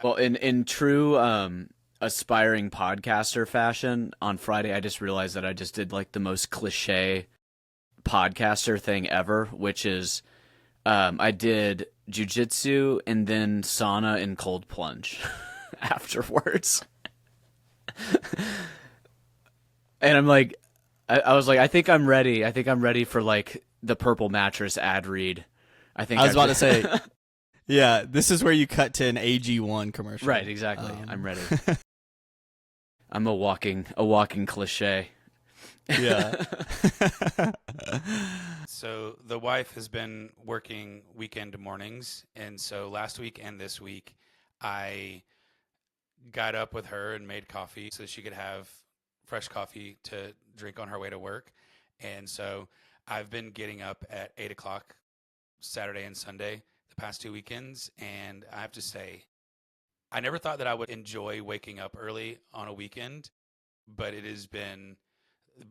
Well, in true aspiring podcaster fashion, on Friday I just realized that I just did like the most cliche podcaster thing ever, which is I did jujitsu and then sauna and cold plunge afterwards. And I'm like, I was like, I think I'm ready. I think I'm ready for like the purple mattress ad read. I think I was I've about to say, yeah, this is where you cut to an AG1 commercial. right, exactly. I'm ready. I'm a walking cliche. Yeah. So the wife has been working weekend mornings, and so last week and this week, I got up with her and made coffee so she could have fresh coffee to drink on her way to work. And so I've been getting up at 8 o'clock Saturday and Sunday the past 2 weekends, and I have to say, I never thought that I would enjoy waking up early on a weekend, but it has been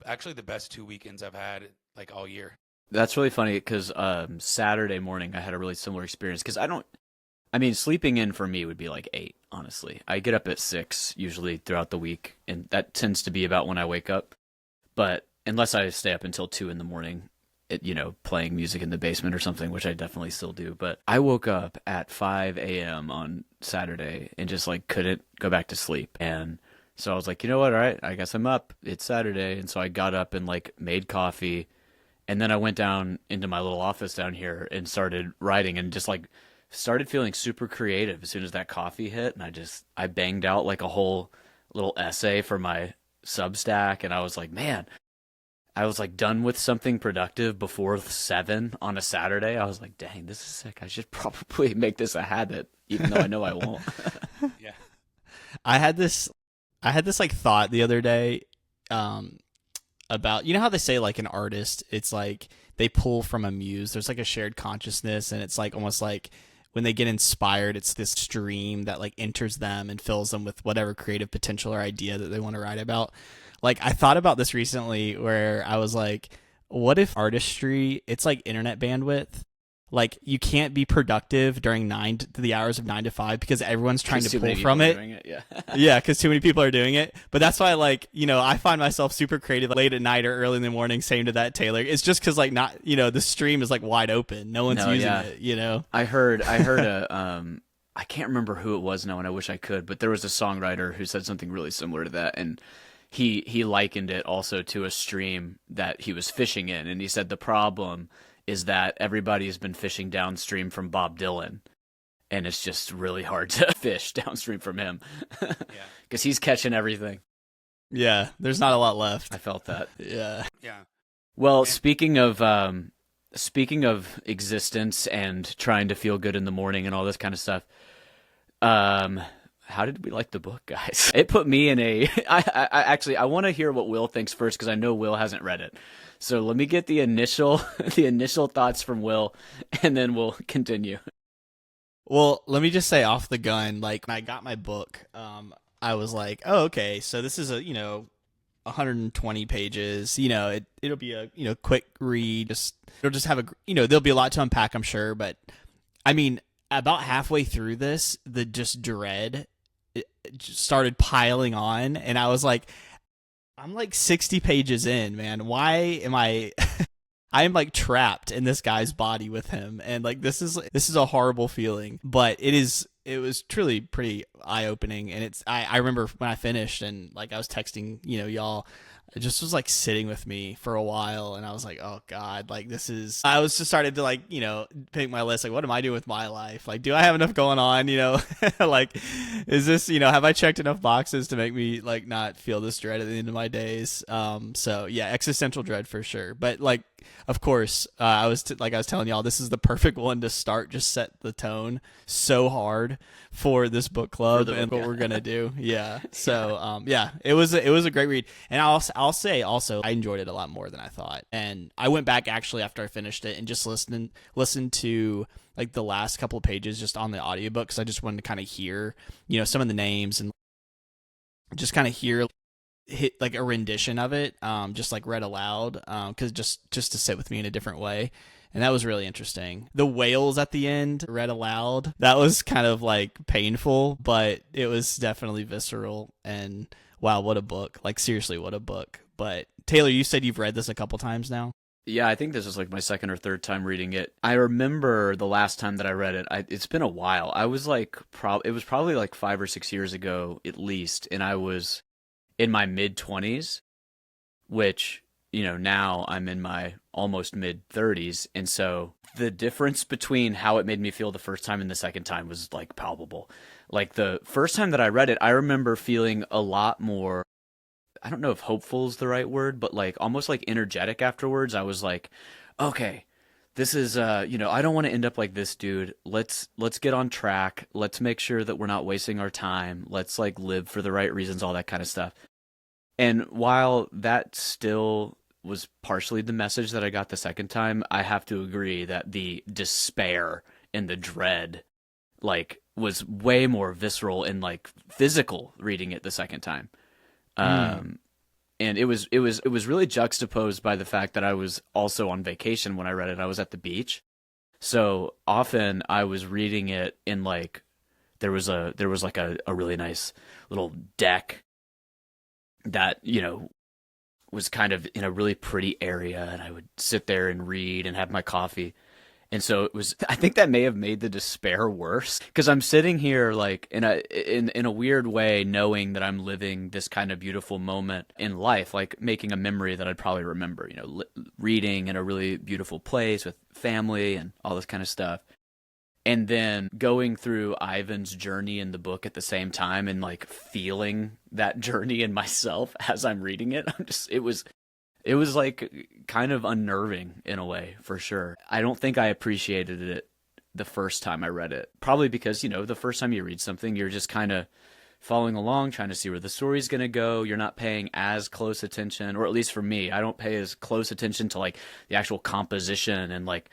actually the best 2 weekends I've had like all year. That's really funny because Saturday morning I had a really similar experience because I mean, sleeping in for me would be like 8, honestly. I get up at 6 usually throughout the week, and that tends to be about when I wake up. But unless I stay up until 2 in the morning, playing music in the basement or something, which I definitely still do. But I woke up at 5 a.m. on Saturday and just like couldn't go back to sleep. And so I was like, you know what? All right, I guess I'm up. It's Saturday. And so I got up and like made coffee. And then I went down into my little office down here and started writing and just like started feeling super creative as soon as that coffee hit. And I banged out like a whole little essay for my Substack. And I was like, man, I was like done with something productive before 7 on a Saturday. I was like, dang, this is sick. I should probably make this a habit, even though I know I won't. Yeah. I had this like thought the other day, about, how they say like an artist, it's like they pull from a muse. There's like a shared consciousness, and it's like almost like when they get inspired, it's this stream that like enters them and fills them with whatever creative potential or idea that they want to write about. Like I thought about this recently where I was like, what if artistry, it's like internet bandwidth? Like you can't be productive during the hours of 9 to 5 because everyone's trying to pull from it. Yeah. Yeah, because too many people are doing it. But that's why, like, I find myself super creative late at night or early in the morning. Same to that, Taylor. It's just because, like, not, the stream is like wide open. No one's using it. I heard I can't remember who it was now, and I wish I could, but there was a songwriter who said something really similar to that, and he likened it also to a stream that he was fishing in, and he said the problem is that everybody's been fishing downstream from Bob Dylan, and it's just really hard to fish downstream from him. Yeah. Because he's catching everything. Yeah, there's not a lot left. I felt that. Yeah. Yeah. Well, And speaking of existence and trying to feel good in the morning and all this kind of stuff, how did we like the book, guys? It put me in a. I want to hear what Will thinks first because I know Will hasn't read it. So let me get the initial thoughts from Will, and then we'll continue. Well, let me just say off the gun, like when I got my book, I was like, oh, okay, so this is 120 pages. It'll be a quick read. It'll just have there'll be a lot to unpack, I'm sure. But I mean, about halfway through this, the just dread it just started piling on, and I was like, I'm like 60 pages in, man. Why am I? I am like trapped in this guy's body with him, and like this is a horrible feeling. But it was truly pretty eye opening, and I remember when I finished and like I was texting y'all. It just was like sitting with me for a while, and I was like, oh God, like I was just started to like, pick my list, like, what am I doing with my life? Like, do I have enough going on? Like, is this, have I checked enough boxes to make me like not feel this dread at the end of my days? So yeah, existential dread for sure. But like, of course, I was telling y'all, this is the perfect one to start, just set the tone so hard for this book club and what we're gonna do. Yeah. So yeah, it was a great read, and I'll say also I enjoyed it a lot more than I thought. And I went back actually after I finished it and just listened to like the last couple of pages just on the audiobook because I just wanted to kind of hear some of the names and just kind of hear hit like a rendition of it, just like read aloud, because just to sit with me in a different way. And that was really interesting. The whales at the end read aloud. That was kind of like painful, but it was definitely visceral. And wow, what a book. Like seriously, what a book. But Taylor, you said you've read this a couple times now. Yeah, I think this is like my second or third time reading it. I remember the last time that I read it. It's been a while. I was like, it was probably like 5 or 6 years ago at least, and I was in my mid-20s, which, now I'm in my almost mid-30s, and so the difference between how it made me feel the first time and the second time was like palpable. Like the first time that I read it, I remember feeling a lot more, I don't know if hopeful is the right word, but like almost like energetic afterwards. I was like, okay, this is I don't want to end up like this dude. Let's get on track. Let's make sure that we're not wasting our time. Let's like live for the right reasons, all that kind of stuff. And while that still was partially the message that I got the second time, I have to agree that the despair and the dread like was way more visceral and like physical reading it the second time. And it was really juxtaposed by the fact that I was also on vacation when I read it. I was at the beach. So often I was reading it in like there was like a really nice little deck that, was kind of in a really pretty area, and I would sit there and read and have my coffee. And so I think that may have made the despair worse, because I'm sitting here like in a weird way, knowing that I'm living this kind of beautiful moment in life, like making a memory that I'd probably remember, reading in a really beautiful place with family and all this kind of stuff. And then going through Ivan's journey in the book at the same time and like feeling that journey in myself as I'm reading it. It was like kind of unnerving in a way, for sure. I don't think I appreciated it the first time I read it. Probably because, the first time you read something, you're just kind of following along, trying to see where the story's going to go. You're not paying as close attention, or at least for me, I don't pay as close attention to like the actual composition and like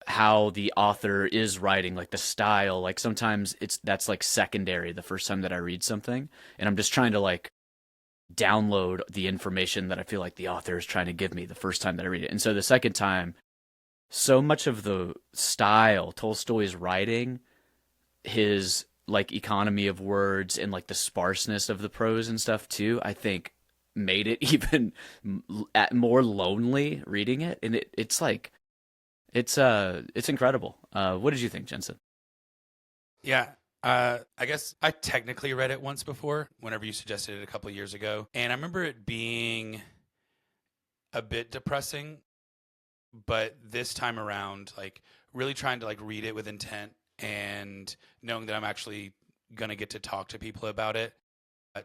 how the author is writing, like the style. Like sometimes that's like secondary the first time that I read something, and I'm just trying to like download the information that I feel like the author is trying to give me the first time that I read it. And so the second time, so much of the style, Tolstoy's writing, his like economy of words and like the sparseness of the prose and stuff too, I think made it even more lonely reading it. And it's like, it's incredible. What did you think, Jensen? Yeah. I guess I technically read it once before, whenever you suggested it a couple of years ago. And I remember it being a bit depressing, but this time around, like really trying to like read it with intent and knowing that I'm actually going to get to talk to people about it,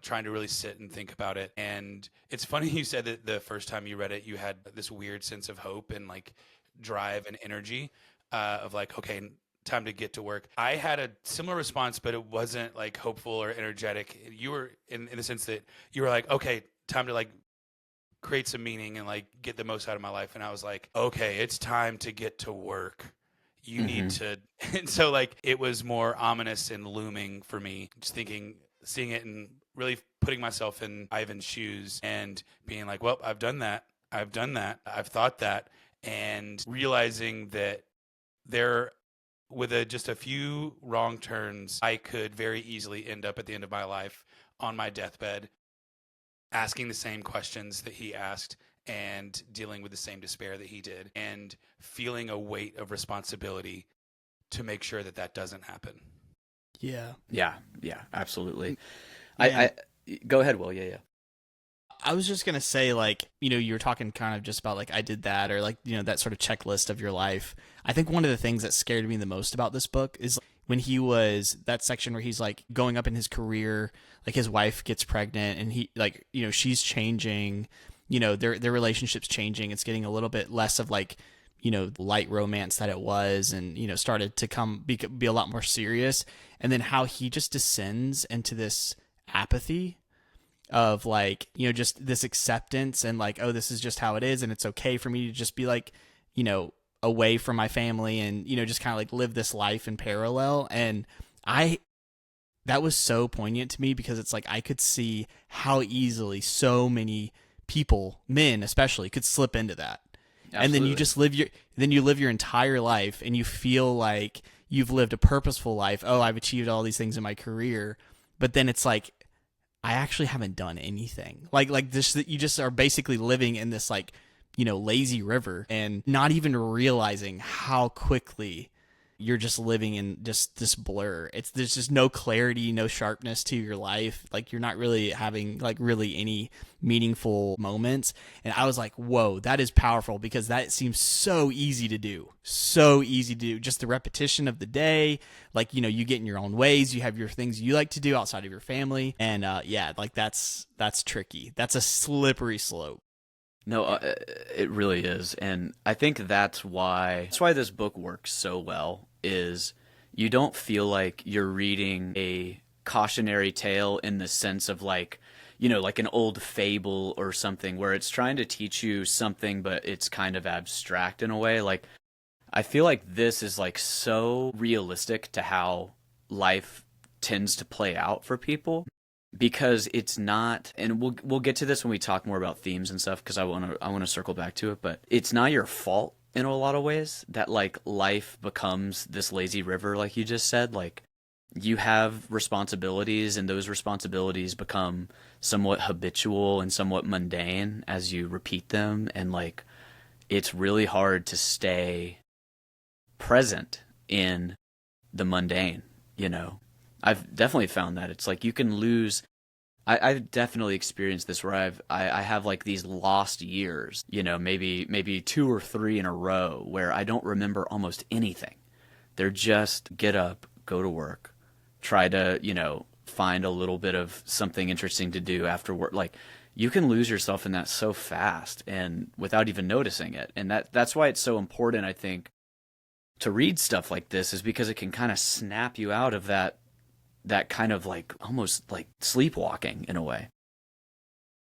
trying to really sit and think about it. And it's funny you said that the first time you read it, you had this weird sense of hope and like drive and energy of like, okay, time to get to work. I had a similar response, but it wasn't like hopeful or energetic. You were in the sense that you were like, okay, time to like create some meaning and like get the most out of my life. And I was like, okay, it's time to get to work. You need to. And so like it was more ominous and looming for me, just seeing it and really putting myself in Ivan's shoes and being like, well, I've done that. I've thought that. And realizing that with just a few wrong turns, I could very easily end up at the end of my life on my deathbed, asking the same questions that he asked and dealing with the same despair that he did, and feeling a weight of responsibility to make sure that that doesn't happen. Yeah. Yeah, absolutely. Yeah. I go ahead, Will. Yeah. I was just going to say, like, you were talking kind of just about, like, I did that, or, like, that sort of checklist of your life. I think one of the things that scared me the most about this book is when he was, that section where he's, like, going up in his career, like, his wife gets pregnant, and he, like, she's changing, their relationship's changing. It's getting a little bit less of, like, light romance that it was, and, started to be a lot more serious. And then how he just descends into this apathy of like, just this acceptance and like, oh, this is just how it is, and it's okay for me to just be like, away from my family and, just kind of like live this life in parallel. And I that was so poignant to me because it's like I could see how easily so many people, men especially, could slip into that. And then you Absolutely. just live your entire life and you feel like you've lived a purposeful life. Oh, I've achieved all these things in my career. But then it's like I actually haven't done anything. Like this, you just are basically living in this like, lazy river and not even realizing how quickly you're just living in just this blur. There's just no clarity, no sharpness to your life. Like you're not really having like really any meaningful moments. And I was like, whoa, that is powerful because that seems so easy to do. So easy to do. Just the repetition of the day. Like, you get in your own ways. You have your things you like to do outside of your family. And yeah, like that's tricky. That's a slippery slope. No, it really is, and I think that's why this book works so well. Is you don't feel like you're reading a cautionary tale in the sense of like, like an old fable or something where it's trying to teach you something, but it's kind of abstract in a way. Like I feel like this is like so realistic to how life tends to play out for people because it's not, and we'll get to this when we talk more about themes and stuff because I want to circle back to it, but it's not your fault in a lot of ways that like life becomes this lazy river like you just said. Like you have responsibilities and those responsibilities become somewhat habitual and somewhat mundane as you repeat them, and like it's really hard to stay present in the mundane, you know. I've definitely found that it's like you can lose. I've definitely experienced this where I have like these lost years, maybe two or three in a row where I don't remember almost anything. They're just get up, go to work, try to, find a little bit of something interesting to do after work. Like you can lose yourself in that so fast and without even noticing it. And that's why it's so important, I think, to read stuff like this is because it can kind of snap you out of that kind of like almost like sleepwalking in a way.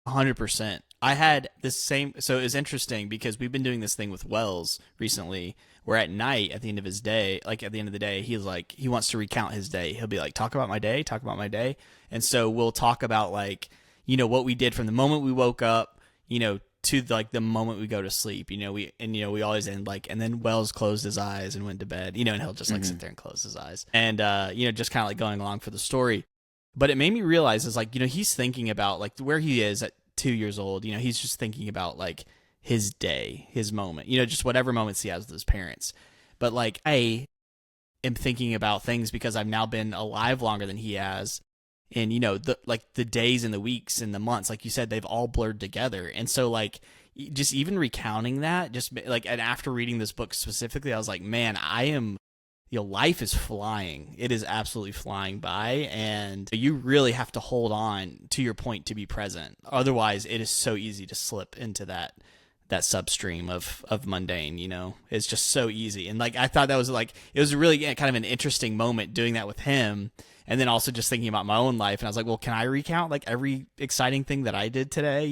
100%. I had this same, so it was interesting because we've been doing this thing with Wells recently where at night at the end of his day, like at the end of the day, he's like, he wants to recount his day. He'll be like, talk about my day, talk about my day. And so we'll talk about like, what we did from the moment we woke up, to like the moment we go to sleep, we always end like, and then Wells closed his eyes and went to bed, and he'll just like sit there and close his eyes and, just kind of like going along for the story. But it made me realize is like, he's thinking about like where he is at 2 years old, he's just thinking about like his day, his moment, just whatever moments he has with his parents. But like, I am thinking about things because I've now been alive longer than he has. And the days and the weeks and the months, like you said, they've all blurred together. And so like just even recounting that, just like, and after reading this book specifically, I was like, man, I am, life is flying. It is absolutely flying by, and you really have to hold on to your point to be present. Otherwise, it is so easy to slip into that substream of mundane. It's just so easy. And like I thought that was like, it was really kind of an interesting moment doing that with him. And then also just thinking about my own life. And I was like, well, can I recount like every exciting thing that I did today?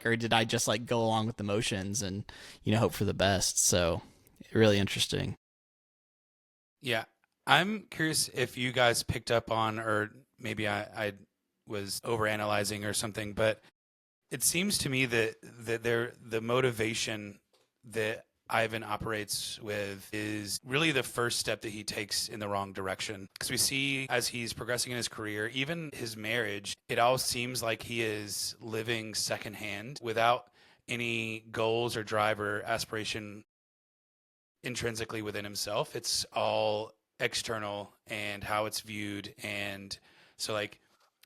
Or did I just like go along with the motions and, hope for the best? So really interesting. Yeah. I'm curious if you guys picked up on, or maybe I was overanalyzing or something, but it seems to me that the motivation that Ivan operates with is really the first step that he takes in the wrong direction. Because we see as he's progressing in his career, even his marriage, it all seems like he is living secondhand without any goals or drive or aspiration intrinsically within himself. It's all external and how it's viewed. And so like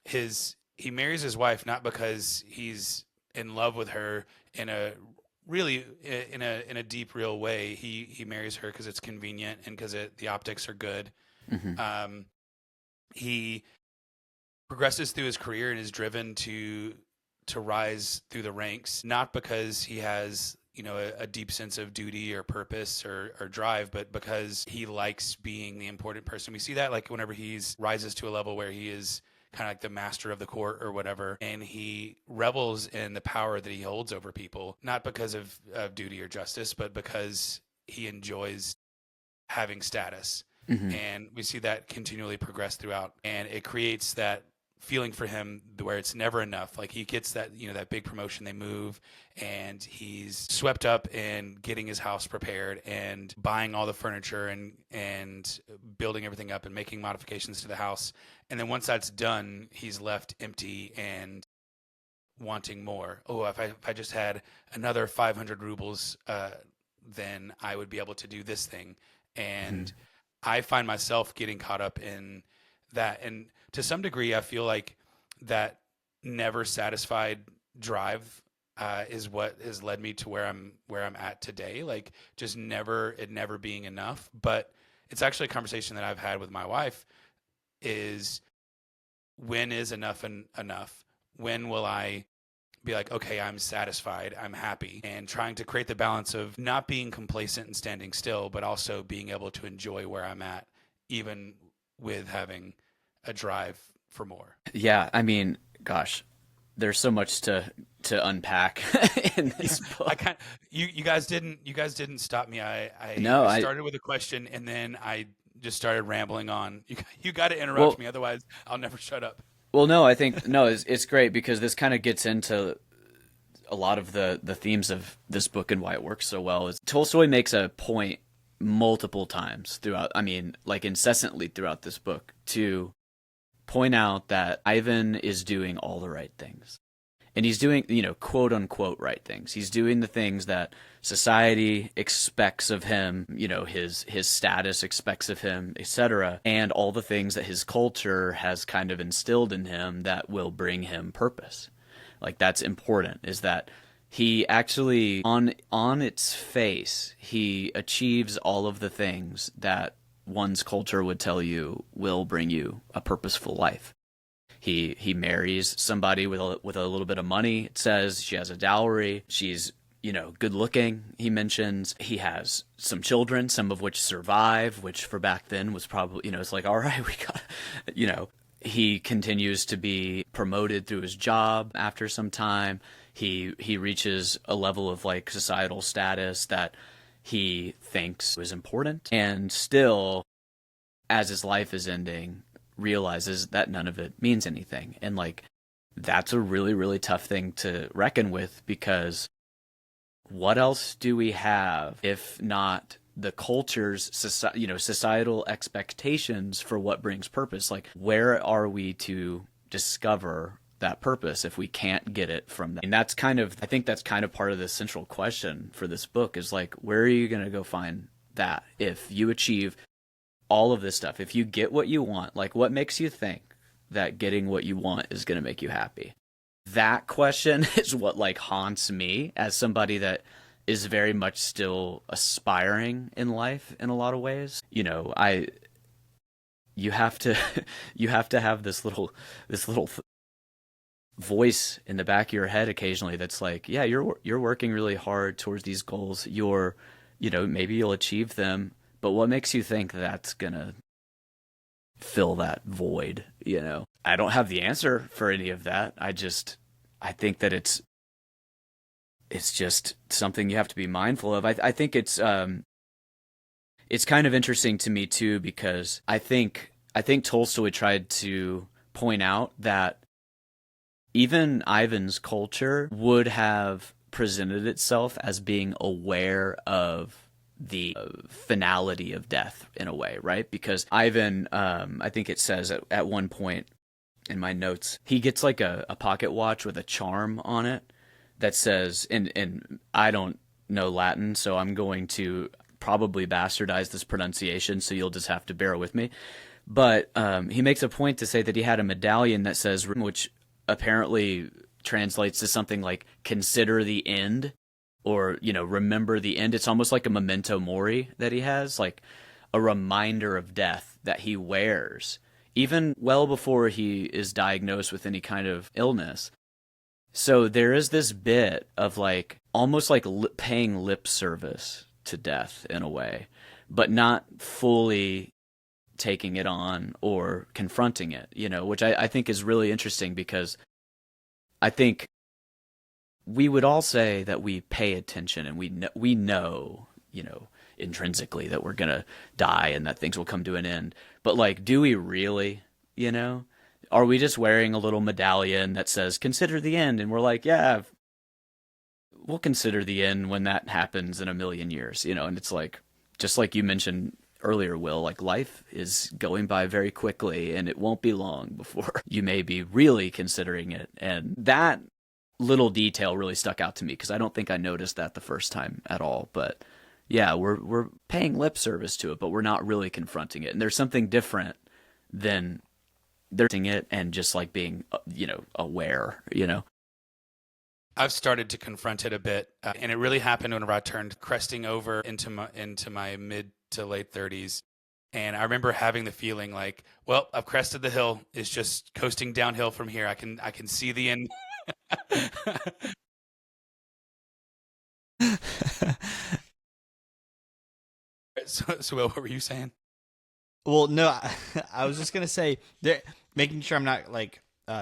he marries his wife not because he's in love with her in a really in a deep real way. He marries her because it's convenient and because the optics are good. He progresses through his career and is driven to rise through the ranks not because he has a deep sense of duty or purpose or drive, but because he likes being the important person. We see that like whenever he's rises to a level where he is kind of like the master of the court or whatever, and he revels in the power that he holds over people, not because of duty or justice, but because he enjoys having status. Hmm. And we see that continually progress throughout, and it creates that feeling for him where it's never enough. Like he gets that, that big promotion, they move, and he's swept up in getting his house prepared and buying all the furniture and building everything up and making modifications to the house. And then once that's done, he's left empty and wanting more. Oh, if I just had another 500 rubles, then I would be able to do this thing. Hmm. And I find myself getting caught up in that. And to some degree, I feel like that never satisfied drive is what has led me to where I'm at today. Like just never being enough. But it's actually a conversation that I've had with my wife is when is enough and enough? When will I be like, okay, I'm satisfied, I'm happy, and trying to create the balance of not being complacent and standing still, but also being able to enjoy where I'm at, even with having a drive for more. Yeah, I mean, gosh, there's so much to unpack in this I book. kind you guys didn't stop me. I No, I started with a question and then I just started rambling on. You got to interrupt well, me, otherwise I'll never shut up. no, I think no, it's great because this kind of gets into a lot of the themes of this book and why it works so well. Is Tolstoy makes a point multiple times throughout, I mean, like incessantly throughout this book to point out that Ivan is doing all the right things. And he's doing, quote unquote right things. He's doing the things that society expects of him, his status expects of him, etc., and all the things that his culture has kind of instilled in him that will bring him purpose. Like that's important is that he actually on its face, he achieves all of the things that one's culture would tell you will bring you a purposeful life. He marries somebody with a little bit of money. It says she has a dowry. She's good looking. He mentions he has some children, some of which survive, which for back then was probably it's like all right, we got He continues to be promoted through his job after some time. He reaches a level of like societal status that he thinks was important, and still, as his life is ending, realizes that none of it means anything. And like that's a really, really tough thing to reckon with because what else do we have if not the culture's societal expectations for what brings purpose? Like where are we to discover that purpose if we can't get it from that? And I think that's kind of part of the central question for this book is like, where are you going to go find that if you achieve all of this stuff, if you get what you want? Like what makes you think that getting what you want is going to make you happy? That question is what like haunts me as somebody that is very much still aspiring in life in a lot of ways. You have to you have to have this little voice in the back of your head occasionally that's like, yeah, you're working really hard towards these goals. Maybe you'll achieve them, but what makes you think that's gonna fill that void? I don't have the answer for any of that. I think that it's just something you have to be mindful of. I think it's kind of interesting to me too because I think Tolstoy tried to point out that even Ivan's culture would have presented itself as being aware of the finality of death in a way, right? Because Ivan, I think it says at one point in my notes, he gets like a pocket watch with a charm on it that says, and I don't know Latin, so I'm going to probably bastardize this pronunciation, so you'll just have to bear with me. But he makes a point to say that he had a medallion that says, which apparently translates to something like "consider the end," or remember the end. It's almost like a memento mori that he has, like a reminder of death that he wears even well before he is diagnosed with any kind of illness. So there is this bit of like almost like paying lip service to death in a way, but not fully taking it on or confronting it, which I think is really interesting because I think we would all say that we pay attention and we know, intrinsically that we're gonna die and that things will come to an end. But like, do we really? You know, are we just wearing a little medallion that says "Consider the end"? And we're like, yeah, we'll consider the end when that happens in a million years. You know, and it's like, just like you mentioned earlier, Will, like life is going by very quickly and it won't be long before you may be really considering it. And that little detail really stuck out to me because I don't think I noticed that the first time at all. But yeah, we're paying lip service to it, but we're not really confronting it. And there's something different than they're it and just like being, aware, I've started to confront it a bit, and it really happened whenever I turned cresting over into my mid to late 30s. And I remember having the feeling like, well, I've crested the hill. It's just coasting downhill from here. I can see the end. So Will, what were you saying? Well, no, I was just gonna say, making sure I'm not like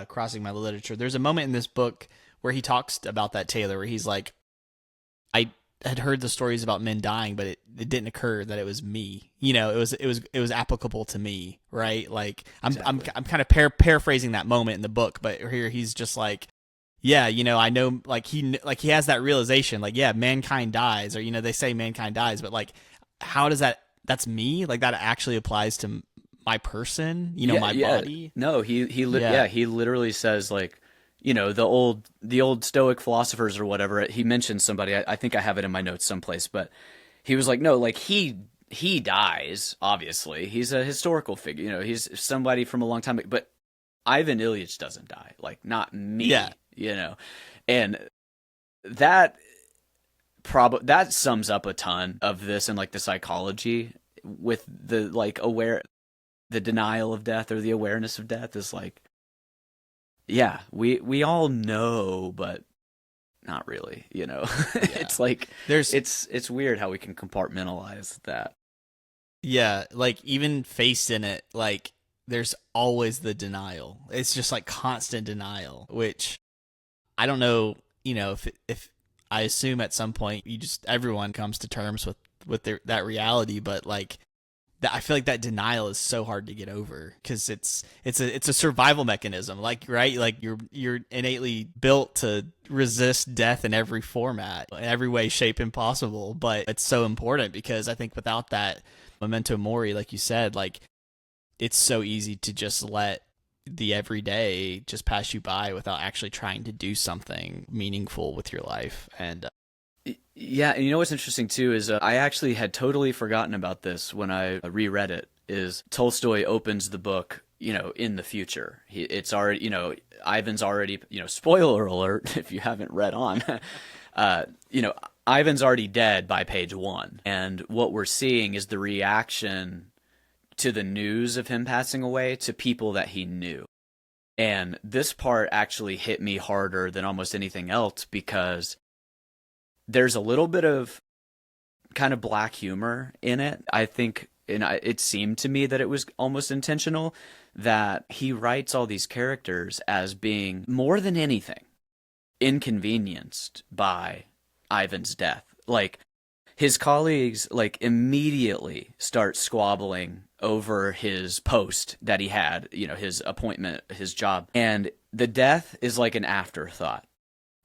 crossing my literature. There's a moment in this book where he talks about that, Taylor, where he's like, I had heard the stories about men dying, but it didn't occur that it was me. It was applicable to me, right? Like I'm kind of paraphrasing that moment in the book, but here he's just like, yeah, I know, like he has that realization, like, yeah, mankind dies, or they say mankind dies, but like, how does that's me? Like that actually applies to my person, my body. No, he literally says like, the old Stoic philosophers or whatever. He mentioned somebody. I think I have it in my notes someplace, but he was like, no, like he dies. Obviously, he's a historical figure. He's somebody from a long time. But Ivan Ilyich doesn't die. Like not me. Yeah. And that that sums up a ton of this and like the psychology with the like the denial of death or the awareness of death is like. Yeah, we all know, but not really, Yeah. It's like it's weird how we can compartmentalize that. Yeah, like even faced in it, like there's always the denial. It's just like constant denial, which I don't know, if I assume at some point everyone comes to terms with that reality, but like I feel like that denial is so hard to get over because it's a survival mechanism, like, right? Like you're innately built to resist death in every format, in every way, shape, and possible. But it's so important because I think without that memento mori, like you said, like it's so easy to just let the everyday just pass you by without actually trying to do something meaningful with your life. And yeah, and what's interesting too is I actually had totally forgotten about this when I reread it. Is Tolstoy opens the book, in the future. It's already, Ivan's already, spoiler alert if you haven't read on, Ivan's already dead by page 1, and what we're seeing is the reaction to the news of him passing away to people that he knew. And this part actually hit me harder than almost anything else because there's a little bit of kind of black humor in it. I think, and it seemed to me that it was almost intentional, that he writes all these characters as being, more than anything, inconvenienced by Ivan's death. Like, his colleagues, like, immediately start squabbling over his post that he had, his appointment, his job. And the death is like an afterthought.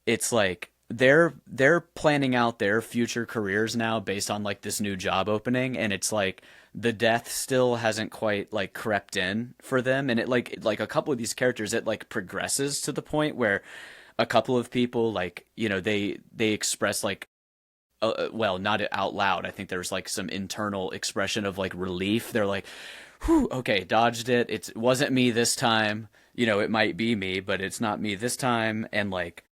It's like, they're planning out their future careers now based on like this new job opening, and it's like the death still hasn't quite like crept in for them. And it like a couple of these characters, it like progresses to the point where a couple of people like they express like well, not out loud, I think there's like some internal expression of like relief. They're like, whew, okay, dodged it. It wasn't me this time. It might be me, but it's not me this time. And like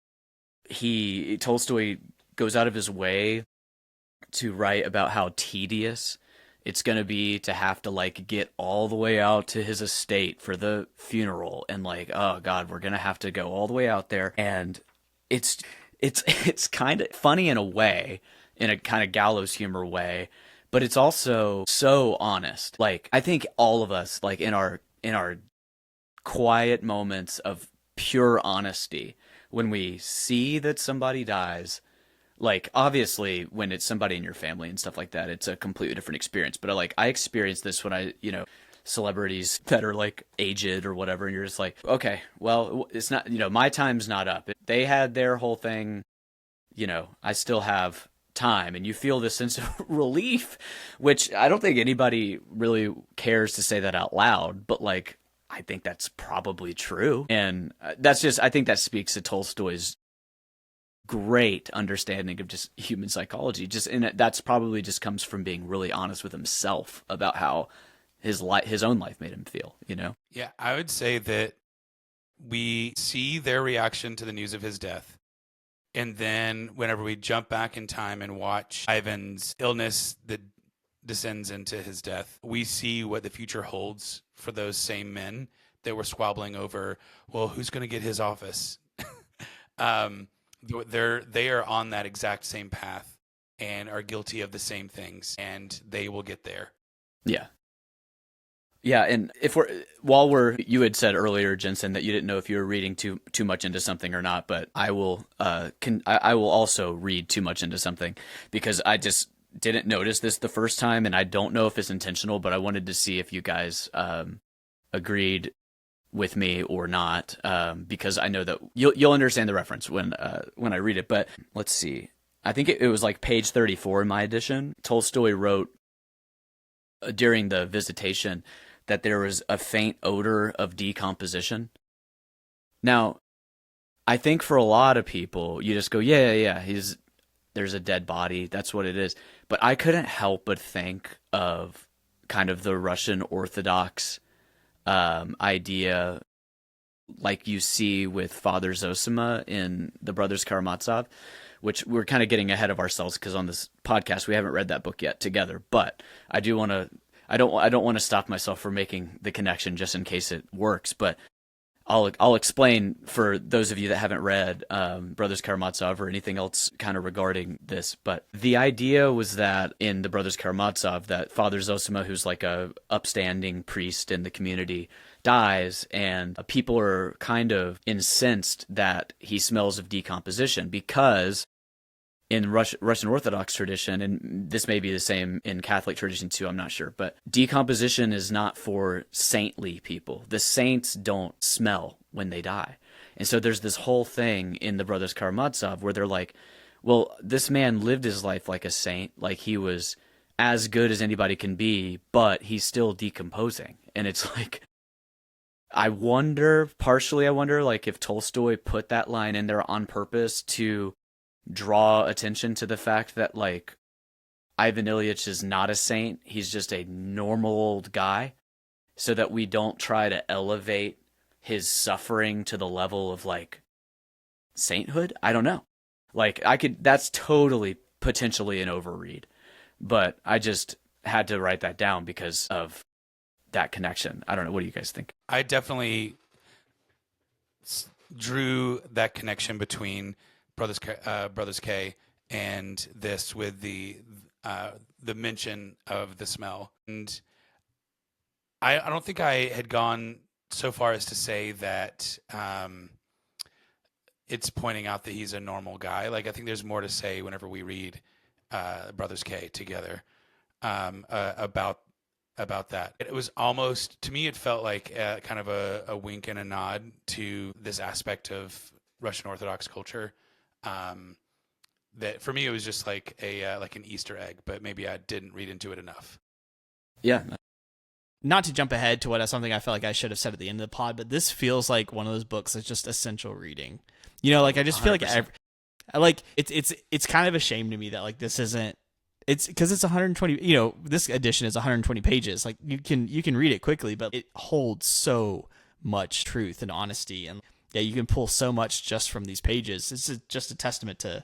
Tolstoy goes out of his way to write about how tedious it's going to be to have to like get all the way out to his estate for the funeral, and like, oh God, we're going to have to go all the way out there. And it's kind of funny in a way, in a kind of gallows humor way, but it's also so honest. Like, I think all of us, like in our quiet moments of pure honesty, when we see that somebody dies, like obviously when it's somebody in your family and stuff like that, it's a completely different experience. But I experienced this when celebrities that are like aged or whatever, and you're just like, okay, well, it's not, my time's not up. They had their whole thing, I still have time, and you feel this sense of relief, which I don't think anybody really cares to say that out loud, but like I think that's probably true. And I think that speaks to Tolstoy's great understanding of just human psychology. That's probably just comes from being really honest with himself about how his own life made him feel, Yeah, I would say that we see their reaction to the news of his death. And then whenever we jump back in time and watch Ivan's illness that descends into his death, we see what the future holds for those same men that were squabbling over, well, who's going to get his office? They are on that exact same path and are guilty of the same things, and they will get there. Yeah. Yeah, and you had said earlier, Jensen, that you didn't know if you were reading too much into something or not, but I will I will also read too much into something because I just didn't notice this the first time, and I don't know if it's intentional, but I wanted to see if you guys agreed with me or not, because I know that you'll understand the reference when I read it. But let's see, I think it was like page 34 in my edition. Tolstoy wrote during the visitation that there was a faint odor of decomposition. Now, I think for a lot of people, you just go, yeah, there's a dead body, that's what it is. But I couldn't help but think of kind of the Russian Orthodox idea like you see with Father Zosima in The Brothers Karamazov, which we're kind of getting ahead of ourselves because on this podcast we haven't read that book yet together. But I don't want to stop myself from making the connection just in case it works. But I'll explain for those of you that haven't read Brothers Karamazov or anything else kind of regarding this. But the idea was that in the Brothers Karamazov, that Father Zosima, who's like a upstanding priest in the community, dies, and people are kind of incensed that he smells of decomposition because in Russian Orthodox tradition, and this may be the same in Catholic tradition too, I'm not sure, but decomposition is not for saintly people. The saints don't smell when they die. And so there's this whole thing in the Brothers Karamazov where they're like, well, this man lived his life like a saint, like he was as good as anybody can be, but he's still decomposing. And it's like, I wonder like if Tolstoy put that line in there on purpose to draw attention to the fact that like Ivan Ilyich is not a saint, he's just a normal old guy, so that we don't try to elevate his suffering to the level of like sainthood. I don't know. Like that's totally potentially an overread, but I just had to write that down because of that connection. I don't know. What do you guys think? I definitely drew that connection between Brothers K and this with the mention of the smell. And I don't think I had gone so far as to say that it's pointing out that he's a normal guy. Like, I think there's more to say whenever we read Brothers K together about that. It was almost, to me, it felt like kind of a wink and a nod to this aspect of Russian Orthodox culture. That for me it was just like an Easter egg, but maybe I didn't read into it enough. Yeah. Not to jump ahead to something I felt like I should have said at the end of the pod, but this feels like one of those books that's just essential reading. Like I just feel like it's kind of a shame to me that like this isn't. It's because it's 120. This edition is 120 pages. Like you can read it quickly, but it holds so much truth and honesty, and yeah, you can pull so much just from these pages. This is just a testament to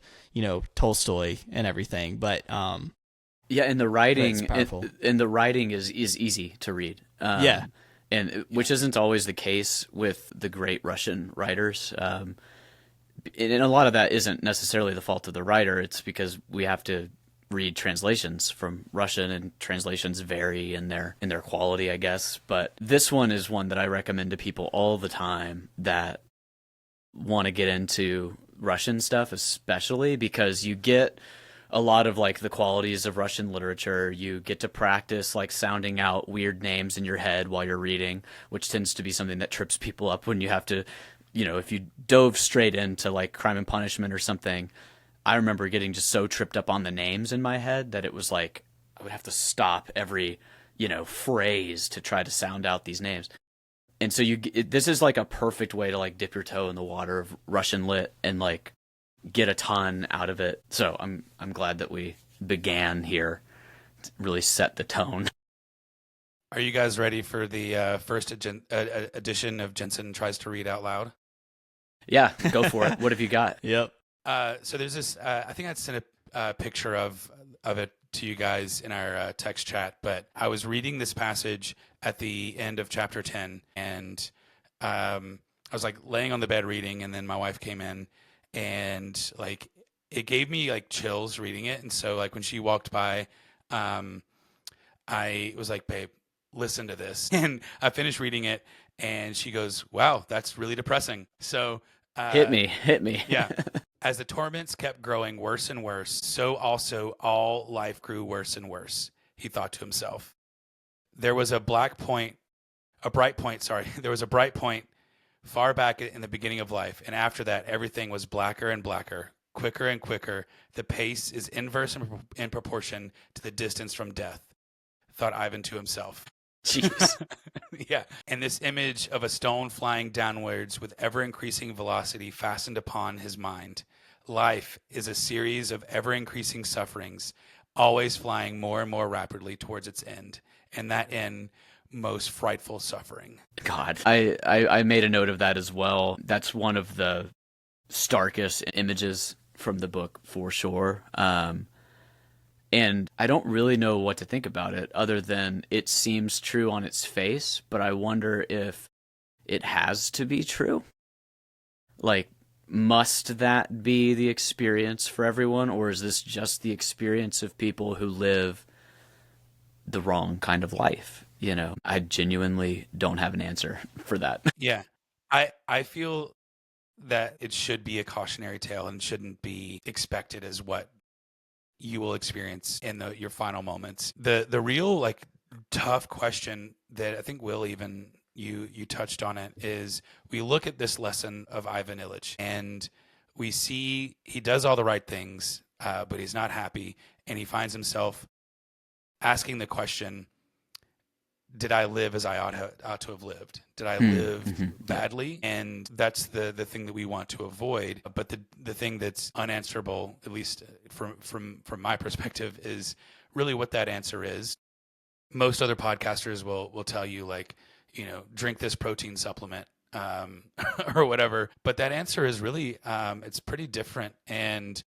Tolstoy and everything. But yeah, and the writing the writing is easy to read. Yeah, and which isn't always the case with the great Russian writers. And a lot of that isn't necessarily the fault of the writer. It's because we have to read translations from Russian, and translations vary in their quality, I guess. But this one is one that I recommend to people all the time that want to get into Russian stuff, especially because you get a lot of like the qualities of Russian literature. You get to practice like sounding out weird names in your head while you're reading, which tends to be something that trips people up when you have to, if you dove straight into like Crime and Punishment or something. I remember getting just so tripped up on the names in my head that it was like I would have to stop every, phrase to try to sound out these names. And so this is like a perfect way to like dip your toe in the water of Russian lit and like get a ton out of it. So I'm glad that we began here to really set the tone. Are you guys ready for the first edition of Jensen Tries to Read Out Loud? Yeah, go for it. What have you got? Yep. So there's this. I think I sent a picture of it to you guys in our text chat. But I was reading this passage at the end of chapter 10, and I was like laying on the bed reading, and then my wife came in. And like it gave me like chills reading it, and so like when she walked by, I was like, "Babe, listen to this." And I finished reading it, and she goes, "Wow, that's really depressing." So hit me. Yeah. As the torments kept growing worse and worse, so also all life grew worse and worse. He thought to himself. There was a bright point. There was a bright point far back in the beginning of life, and after that, everything was blacker and blacker, quicker and quicker. The pace is inverse in proportion to the distance from death, thought Ivan to himself. Jeez. Yeah. And this image of a stone flying downwards with ever-increasing velocity fastened upon his mind. Life is a series of ever-increasing sufferings, always flying more and more rapidly towards its end, and that end most frightful suffering. God, I made a note of that as well. That's one of the starkest images from the book for sure. And I don't really know what to think about it other than it seems true on its face, but I wonder if it has to be true. Like, must that be the experience for everyone, or is this just the experience of people who live the wrong kind of life? I genuinely don't have an answer for that. Yeah. I feel that it should be a cautionary tale and shouldn't be expected as what you will experience in your final moments. The real like tough question that I think Will even you touched on it is we look at this lesson of Ivan Ilyich and we see he does all the right things, but he's not happy, and he finds himself asking the question, did I live as I ought to have lived? Did I live badly? And that's the thing that we want to avoid. But the thing that's unanswerable, at least from my perspective, is really what that answer is. Most other podcasters will tell you, like, drink this protein supplement or whatever. But that answer is really it's pretty different and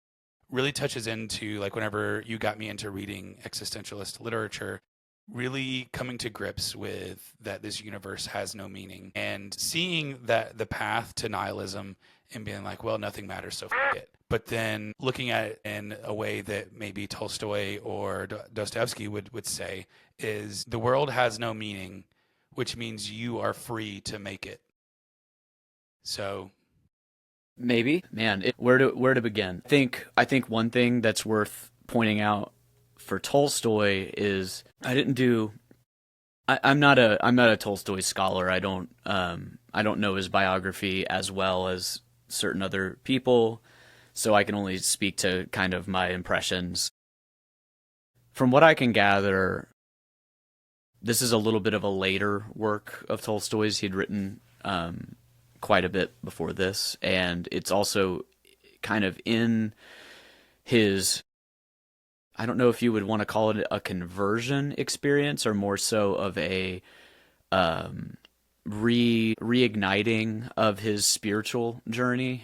really touches into, like, whenever you got me into reading existentialist literature, really coming to grips with that this universe has no meaning and seeing that the path to nihilism and being like, well, nothing matters, so f it. But then looking at it in a way that maybe Tolstoy or Dostoevsky would say is the world has no meaning, which means you are free to make it. So maybe, man, where to begin? I think one thing that's worth pointing out for Tolstoy is I'm not a Tolstoy scholar. I don't know his biography as well as certain other people, so I can only speak to kind of my impressions. From what I can gather, this is a little bit of a later work of Tolstoy's. He'd written quite a bit before this, and it's also kind of in his, I don't know if you would want to call it a conversion experience or more so of a reigniting of his spiritual journey.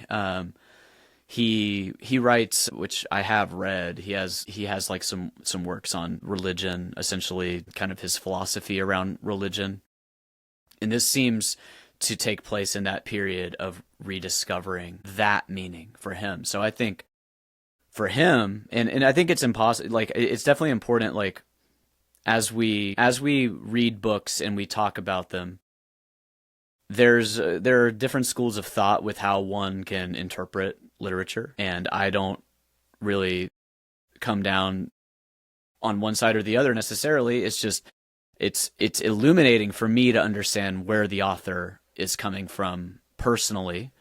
He writes, which I have read. He has like some works on religion, essentially kind of his philosophy around religion, and this seems to take place in that period of rediscovering that meaning for him. So I think for him, and I think it's impossible, like it's definitely important, like as we read books and we talk about them, there are different schools of thought with how one can interpret literature, and I don't really come down on one side or the other necessarily. It's just it's illuminating for me to understand where the author is coming from personally,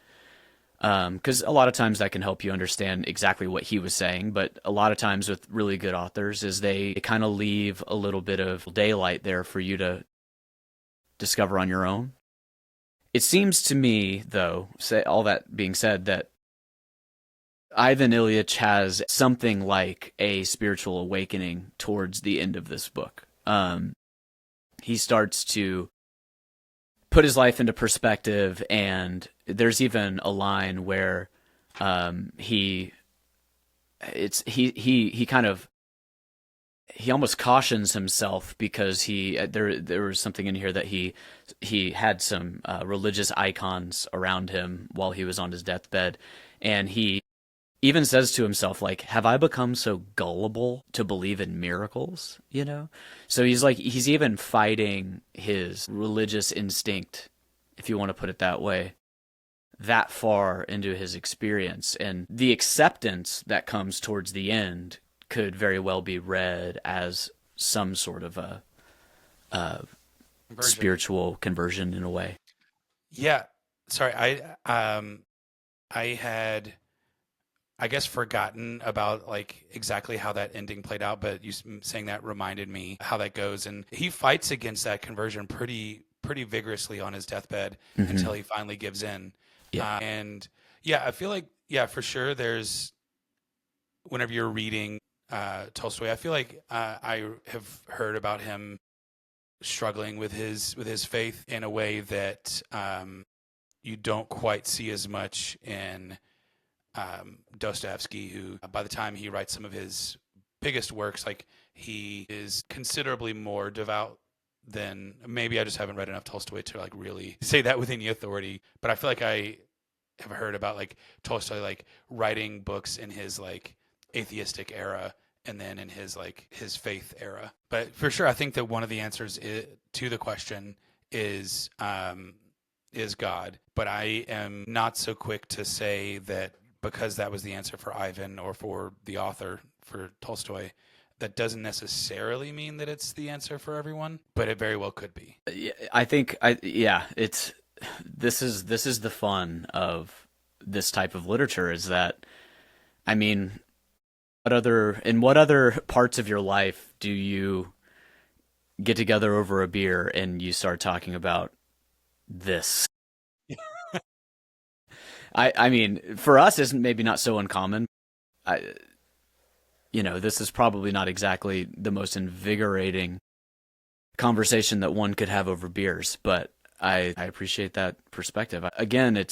because a lot of times that can help you understand exactly what he was saying. But a lot of times with really good authors is they kind of leave a little bit of daylight there for you to discover on your own. It seems to me, though, all that being said, that Ivan Ilyich has something like a spiritual awakening towards the end of this book. He starts to put his life into perspective, and there's even a line where he almost cautions himself, because there was something in here that he had some religious icons around him while he was on his deathbed, and he even says to himself, like, have I become so gullible to believe in miracles, you know? So he's even fighting his religious instinct, if you want to put it that way, that far into his experience. And the acceptance that comes towards the end could very well be read as some sort of a spiritual conversion in a way. Yeah. Sorry, I had, I guess, forgotten about like exactly how that ending played out, but you saying that reminded me how that goes. And he fights against that conversion pretty vigorously on his deathbed until he finally gives in. Yeah. And yeah, I feel like, yeah, for sure. There's, whenever you're reading Tolstoy, I feel like I have heard about him struggling with his faith in a way that you don't quite see as much in Dostoevsky, who by the time he writes some of his biggest works, like, he is considerably more devout than, maybe I just haven't read enough Tolstoy to like really say that with any authority, but I feel like I have heard about like Tolstoy like writing books in his like atheistic era and then in his like his faith era. But for sure, I think that one of the answers to the question is God. But I am not so quick to say that because that was the answer for Ivan or for the author, for Tolstoy, that doesn't necessarily mean that it's the answer for everyone, but it very well could be. I think this is the fun of this type of literature, is that, I mean, what other parts of your life do you get together over a beer and you start talking about this? I mean, for us, isn't maybe not so uncommon. This is probably not exactly the most invigorating conversation that one could have over beers, but I appreciate that perspective. Again,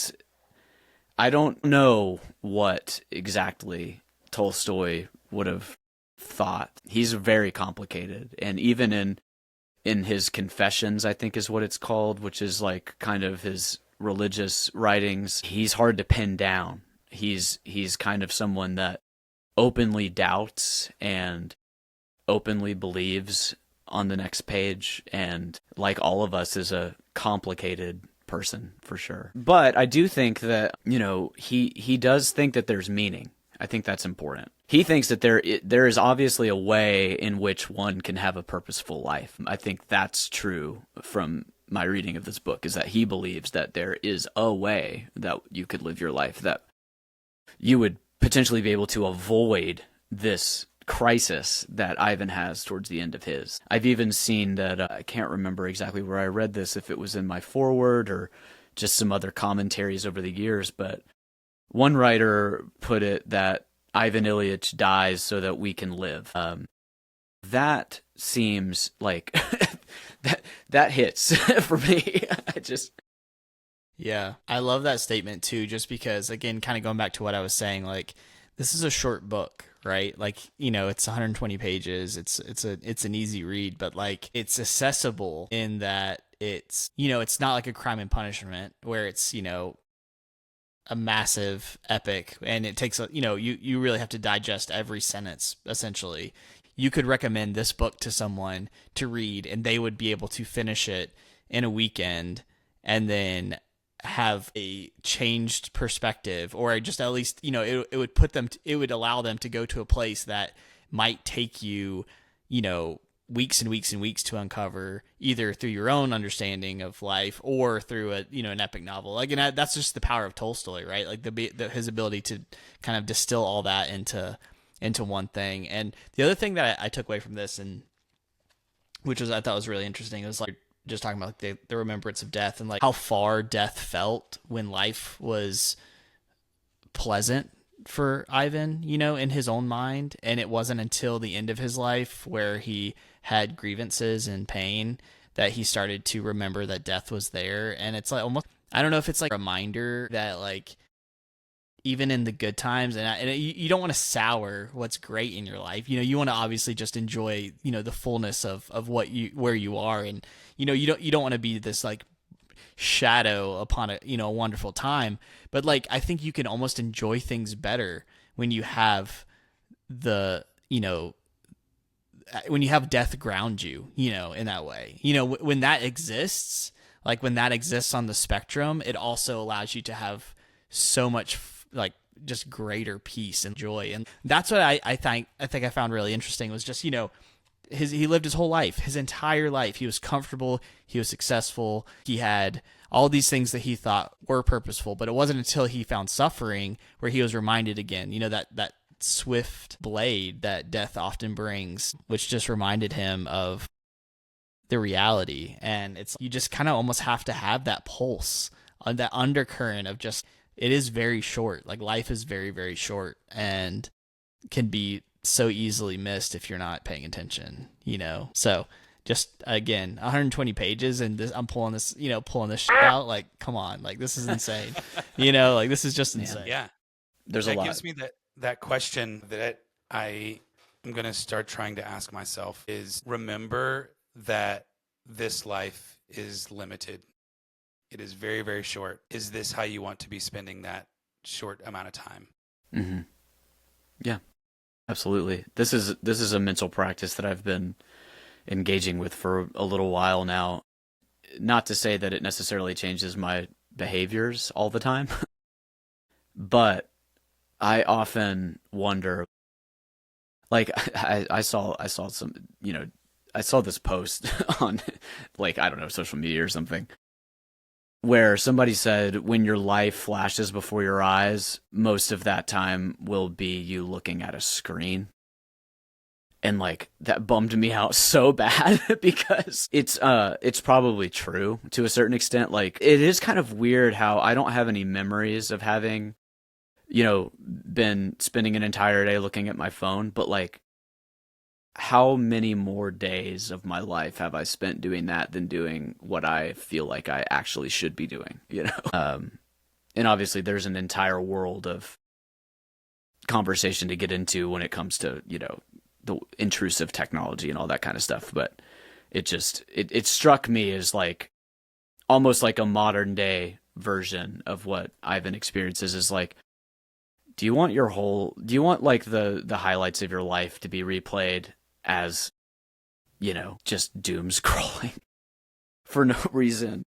I don't know what exactly Tolstoy would have thought. He's very complicated, and even in his Confessions, I think is what it's called, which is like kind of his religious writings, he's hard to pin down. He's kind of someone that openly doubts and openly believes on the next page, and like all of us, is a complicated person for sure. But I do think that, he does think that there's meaning. I think that's important. He thinks that there is obviously a way in which one can have a purposeful life. I think that's true from my reading of this book, is that he believes that there is a way that you could live your life, that you would potentially be able to avoid this crisis that Ivan has towards the end of his. I've even seen that, I can't remember exactly where I read this, if it was in my foreword or just some other commentaries over the years, but one writer put it that Ivan Ilyich dies so that we can live. That seems like that hits for me. Yeah, I love that statement too, just because, again, kind of going back to what I was saying, like, this is a short book, right? Like, it's 120 pages. It's an easy read, but like, it's accessible in that it's not like a Crime and Punishment where it's, a massive epic, and it takes you really have to digest every sentence, essentially. You could recommend this book to someone to read, and they would be able to finish it in a weekend and then have a changed perspective, or just at least, it would it would allow them to go to a place that might take you, weeks and weeks and weeks to uncover, either through your own understanding of life or through an epic novel. Like, and that's just the power of Tolstoy, right? Like his ability to kind of distill all that into one thing. And the other thing that I took away from this, and which I thought was really interesting, was like just talking about like the remembrance of death, and like how far death felt when life was pleasant for Ivan, in his own mind. And it wasn't until the end of his life, where he had grievances and pain, that he started to remember that death was there. And it's like almost, I don't know if it's like a reminder that like even in the good times, you don't want to sour what's great in your life. You want to obviously just enjoy, the fullness of where you are. And, you don't want to be this like shadow upon a wonderful time. But like, I think you can almost enjoy things better when you have when you have death ground you, in that way. When that exists, like when that exists on the spectrum, it also allows you to have so much like just greater peace and joy. And that's what I think I found really interesting, was just, he lived his whole life, his entire life. He was comfortable, he was successful, he had all these things that he thought were purposeful. But it wasn't until he found suffering where he was reminded again, that swift blade that death often brings, which just reminded him of the reality. And you just kind of almost have to have that pulse, that undercurrent of just, it is very short. Like, life is very, very short and can be so easily missed if you're not paying attention, So just, again, 120 pages, and I'm pulling this shit out. Like, come on, like, this is insane. Like, this is just insane. Yeah. There's a lot. That gives me that question that I am going to start trying to ask myself is, remember that this life is limited. It is very, very short. Is this how you want to be spending that short amount of time? Mm-hmm. Yeah, absolutely. This is a mental practice that I've been engaging with for a little while now. Not to say that it necessarily changes my behaviors all the time, but I often wonder, like, I saw some, I saw this post on, like, I don't know, social media or something, where somebody said, when your life flashes before your eyes, most of that time will be you looking at a screen. And like, that bummed me out so bad because it's probably true to a certain extent. Like, it is kind of weird how I don't have any memories of having, been spending an entire day looking at my phone, but like, how many more days of my life have I spent doing that than doing what I feel like I actually should be doing, And obviously there's an entire world of conversation to get into when it comes to, the intrusive technology and all that kind of stuff. But it struck me as like almost like a modern day version of what Ivan experiences, is like, do you want like the highlights of your life to be replayed as, just doom scrolling for no reason?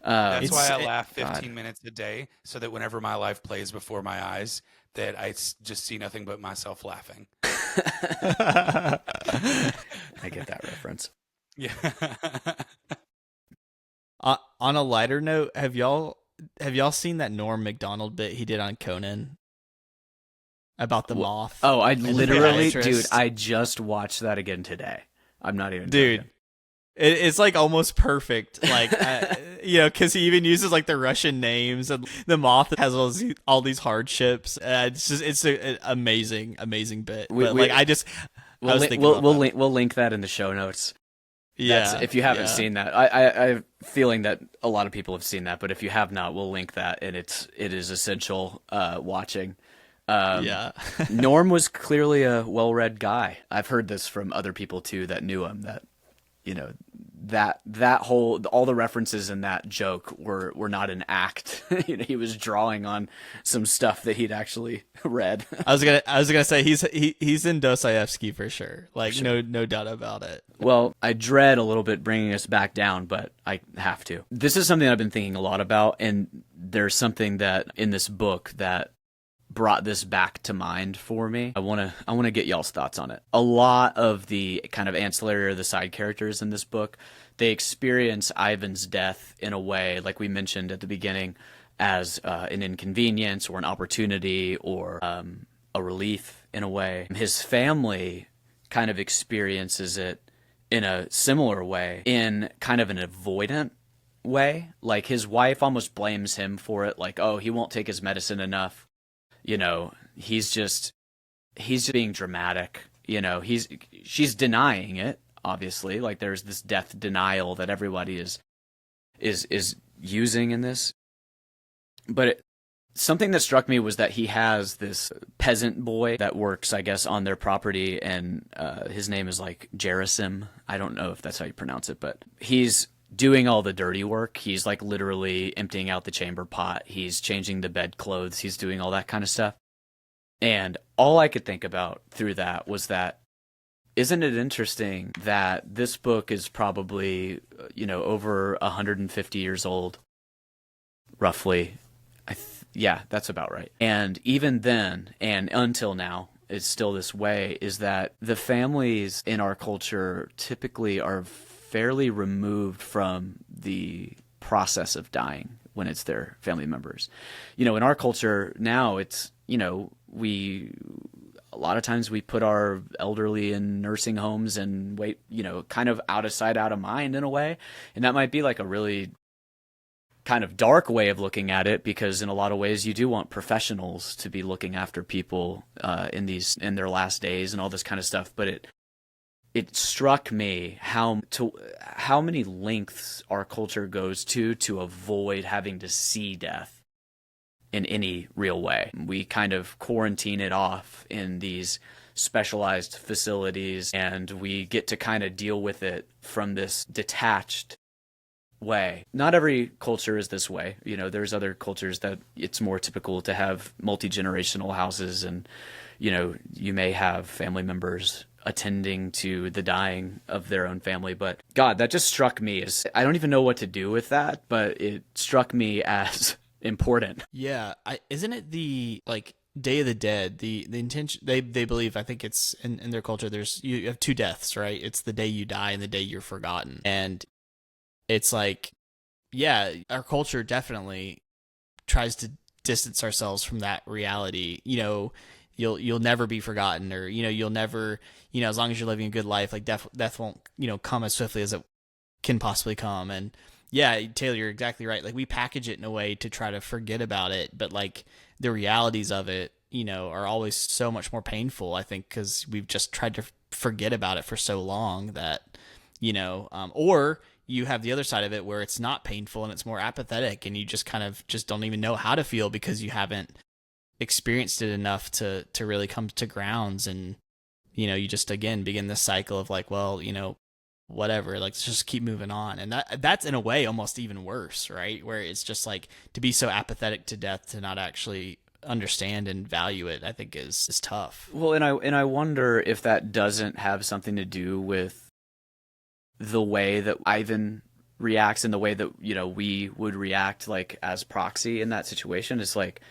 That's why I laugh 15 minutes a day, so that whenever my life plays before my eyes, that I just see nothing but myself laughing. I get that reference. Yeah. On a lighter note, have y'all seen that Norm Macdonald bit he did on Conan about the moth? Oh, I literally, dude, I just watched that again today. I'm not even joking. It's like almost perfect, like because he even uses like the Russian names, and the moth has all these hardships. It's an amazing bit. We'll link that in the show notes. Yeah, if you haven't seen that, I have a feeling that a lot of people have seen that, but if you have not, we'll link that, and it is essential watching. Norm was clearly a well-read guy. I've heard this from other people too that knew him, that that whole all the references in that joke were not an act. He was drawing on some stuff that he'd actually read. I was gonna say he's in Dostoevsky for sure. Like no doubt about it. Well, I dread a little bit bringing us back down, but I have to. This is something I've been thinking a lot about, and there's something that in this book that brought this back to mind for me. I want to get y'all's thoughts on it. A lot of the kind of ancillary or the side characters in this book, they experience Ivan's death in a way, like we mentioned at the beginning, as an inconvenience or an opportunity or a relief in a way. His family kind of experiences it in a similar way, in kind of an avoidant way. Like his wife almost blames him for it, like, oh, he won't take his medicine enough. He's just being dramatic. She's denying it, obviously. Like there's this death denial that everybody is using in this. But something that struck me was that he has this peasant boy that works, I guess, on their property, and his name is like Gerasim. I don't know if that's how you pronounce it, but he's doing all the dirty work. He's like literally emptying out the chamber pot. He's changing the bedclothes. He's doing all that kind of stuff. And all I could think about through that was that, isn't it interesting that this book is probably, over 150 years old, roughly. Yeah, that's about right. And even then, and until now, it's still this way, is that the families in our culture typically are fairly removed from the process of dying when it's their family members. In our culture now, it's, a lot of times we put our elderly in nursing homes and wait, kind of out of sight, out of mind in a way. And that might be like a really kind of dark way of looking at it, because in a lot of ways you do want professionals to be looking after people in their last days and all this kind of stuff. But it struck me how many lengths our culture goes to avoid having to see death in any real way. We kind of quarantine it off in these specialized facilities, and we get to kind of deal with it from this detached way. Not every culture is this way. There's other cultures that it's more typical to have multi-generational houses, and you may have family members attending to the dying of their own family. But God, that just struck me as, I don't even know what to do with that, but it struck me as important. Yeah, isn't it the Day of the Dead? The intention, they believe, I think it's in their culture, you have two deaths, right? It's the day you die and the day you're forgotten. And it's like, yeah, our culture definitely tries to distance ourselves from that reality. You'll never be forgotten, or you'll never, as long as you're living a good life, like death won't come as swiftly as it can possibly come. And yeah, Taylor, you're exactly right. Like we package it in a way to try to forget about it, but like the realities of it, are always so much more painful, I think, because we've just tried to forget about it for so long that, or you have the other side of it where it's not painful and it's more apathetic, and you just kind of just don't even know how to feel because you haven't experienced it enough to really come to grounds. And, you just, again, begin this cycle of like, well, whatever, like, let's just keep moving on. And that's in a way almost even worse, right? Where it's just like to be so apathetic to death, to not actually understand and value it, I think is tough. Well, and I wonder if that doesn't have something to do with the way that Ivan reacts and the way that, we would react like as proxy in that situation. Is like,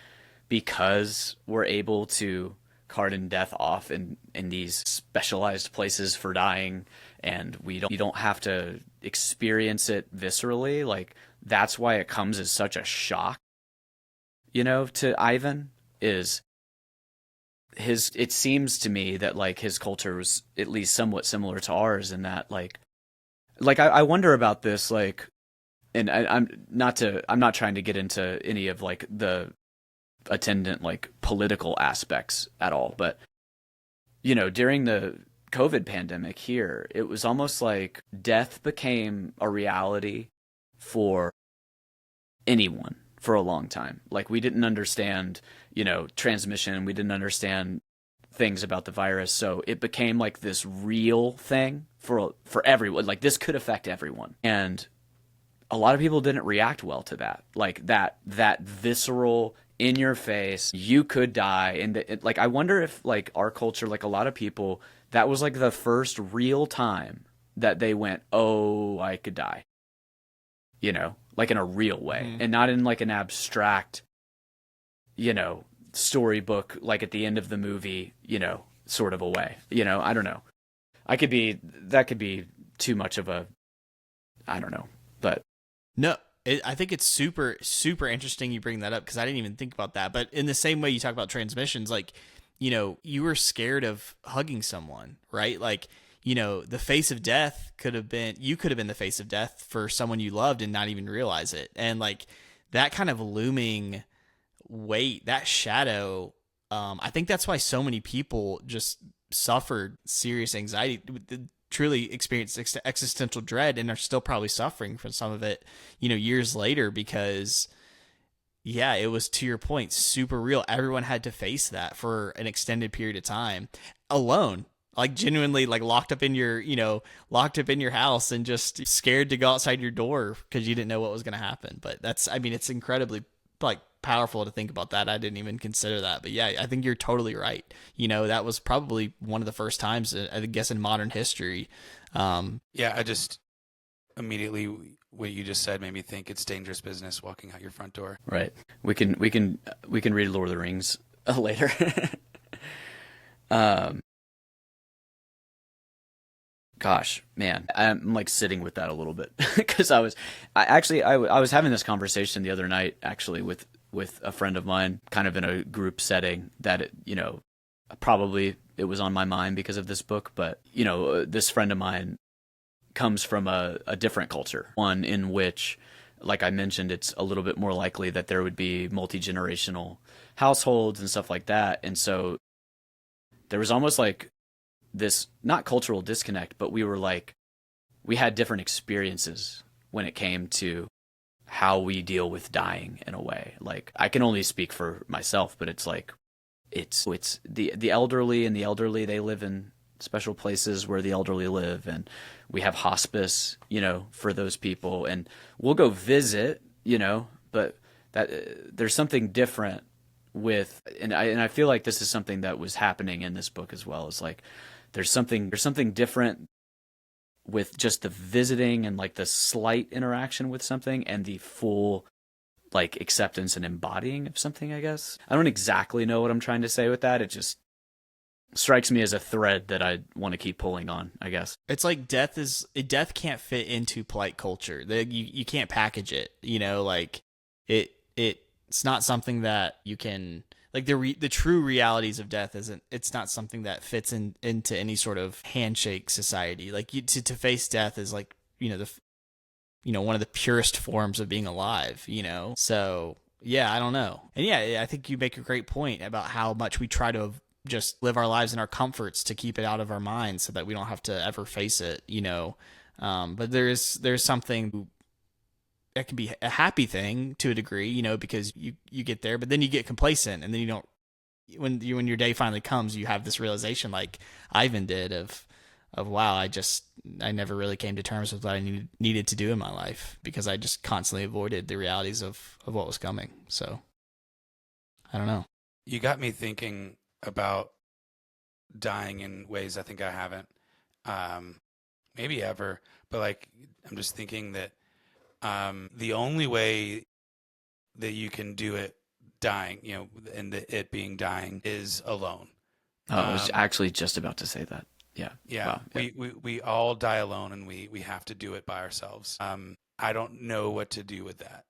because we're able to cordon death off in these specialized places for dying, and you don't have to experience it viscerally. Like that's why it comes as such a shock, to Ivan. Is it seems to me that like his culture was at least somewhat similar to ours in that like I wonder about this, like, and I'm not trying to get into any of like the attendant like political aspects at all, but during the COVID pandemic here, it was almost like death became a reality for anyone for a long time. Like we didn't understand, transmission, we didn't understand things about the virus, so it became like this real thing for everyone. Like this could affect everyone, and a lot of people didn't react well to that. Like that visceral, in your face, you could die. And like I wonder if like our culture, like a lot of people, that was like the first real time that they went, "Oh, I could die," you know, like in a real way, and not in like an abstract, you know, storybook, like at the end of the movie, you know, sort of a way. You know, I don't know. That could be too much of a, I don't know, but No, I think it's super, super interesting you bring that up because I didn't even think about that. But in the same way you talk about transmissions, like, you know, you were scared of hugging someone, right? Like, you know, the face of death you could have been the face of death for someone you loved and not even realize it. And like that kind of looming weight, that shadow, I think that's why so many people just suffered serious anxiety, truly experienced existential dread, and are still probably suffering from some of it, you know, years later, because yeah, it was, to your point, super real. Everyone had to face that for an extended period of time alone, like genuinely, like locked up in your house and just scared to go outside your door because you didn't know what was going to happen. But I mean, it's incredibly like powerful to think about that. I didn't even consider that. But yeah, I think you're totally right. You know, that was probably one of the first times, I guess, in modern history. Yeah, I just immediately, what you just said made me think it's dangerous business walking out your front door. right. We can read Lord of the Rings later. Gosh, man, I'm like sitting with that a little bit because I was having this conversation the other night actually with a friend of mine, kind of in a group setting, that you know, probably it was on my mind because of this book, but you know, this friend of mine comes from a different culture, one in which, like I mentioned, it's a little bit more likely that there would be multi-generational households and stuff like that, and so there was almost like this, not cultural disconnect, but we had different experiences when it came to how we deal with dying in a way. Like I can only speak for myself, but it's like it's the elderly, and the elderly, they live in special places where the elderly live, and we have hospice, you know, for those people, and we'll go visit, you know, but that there's something different with, and I feel like this is something that was happening in this book as well. It's like there's something different with just the visiting and like the slight interaction with something, and the full like acceptance and embodying of something, I guess. I don't exactly know what I'm trying to say with that. It just strikes me as a thread that I want to keep pulling on, I guess. It's like death can't fit into polite culture. You can't package it, you know, like it's not something that you can, like the true realities of death it's not something that fits into any sort of handshake society. Like to face death is like, you know, one of the purest forms of being alive, you know? So yeah, I don't know. And yeah, I think you make a great point about how much we try to just live our lives in our comforts to keep it out of our minds so that we don't have to ever face it, you know? But there's something that can be a happy thing to a degree, you know, because you get there, but then you get complacent, and then you don't, when your day finally comes, you have this realization like Ivan did of wow, I never really came to terms with what I needed to do in my life because I just constantly avoided the realities of what was coming. So I don't know. You got me thinking about dying in ways I think I haven't, maybe ever, but like I'm just thinking that the only way that you can do it dying, you know, and it being dying, is alone. I was actually just about to say that. Yeah. Yeah. Wow. We all die alone, and we have to do it by ourselves. I don't know what to do with that.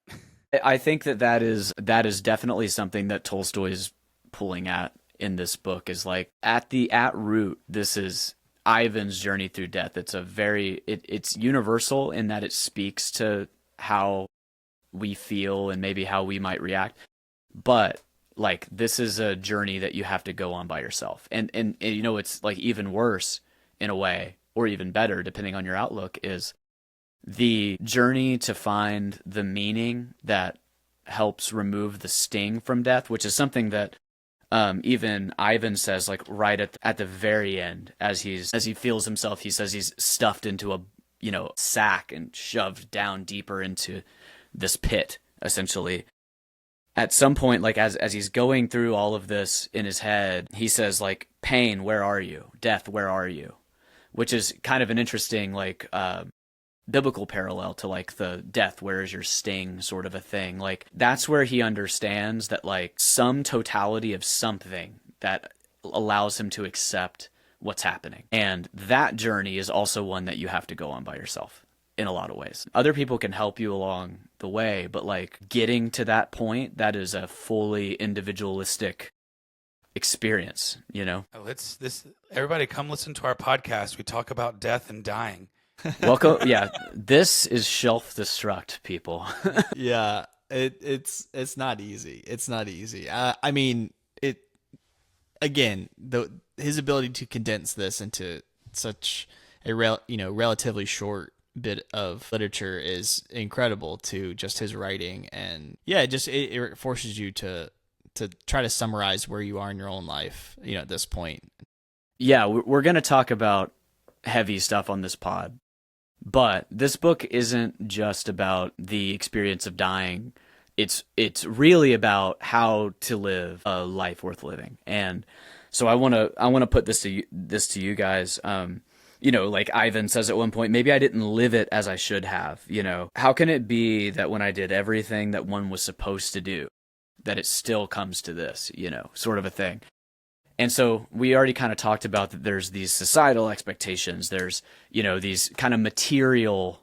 I think that is definitely something that Tolstoy is pulling at in this book, is like at root, this is Ivan's journey through death. It's it's universal in that it speaks to how we feel and maybe how we might react. But like, this is a journey that you have to go on by yourself. And you know, it's like even worse in a way, or even better, depending on your outlook, is the journey to find the meaning that helps remove the sting from death, which is something that Even Ivan says, like, right at the very end, as he feels himself, he says he's stuffed into a, sack and shoved down deeper into this pit, essentially. At some point, like, as he's going through all of this in his head, he says, like, pain, where are you? Death, where are you? Which is kind of an interesting, like, biblical parallel to, like, the death, where is your sting sort of a thing. Like, that's where he understands that, like, some totality of something that allows him to accept what's happening. And that journey is also one that you have to go on by yourself in a lot of ways. Other people can help you along the way, but, like, getting to that point, that is a fully individualistic experience, Everybody come listen to our podcast. We talk about death and dying. Welcome. Yeah, this is Shelf Destruct, people. Yeah, it's not easy. It's not easy. I mean, it again, his ability to condense this into such a relatively short bit of literature is incredible to just his writing. And yeah, it forces you to try to summarize where you are in your own life, at this point. Yeah, we're going to talk about heavy stuff on this pod, but this book isn't just about the experience of dying. It's really about how to live a life worth living. And so I want to put this to you guys. Like Ivan says at one point, maybe I didn't live it as I should have. How can it be that when I did everything that one was supposed to do, that it still comes to this, sort of a thing. And so we already kind of talked about that there's these societal expectations. There's, these kind of material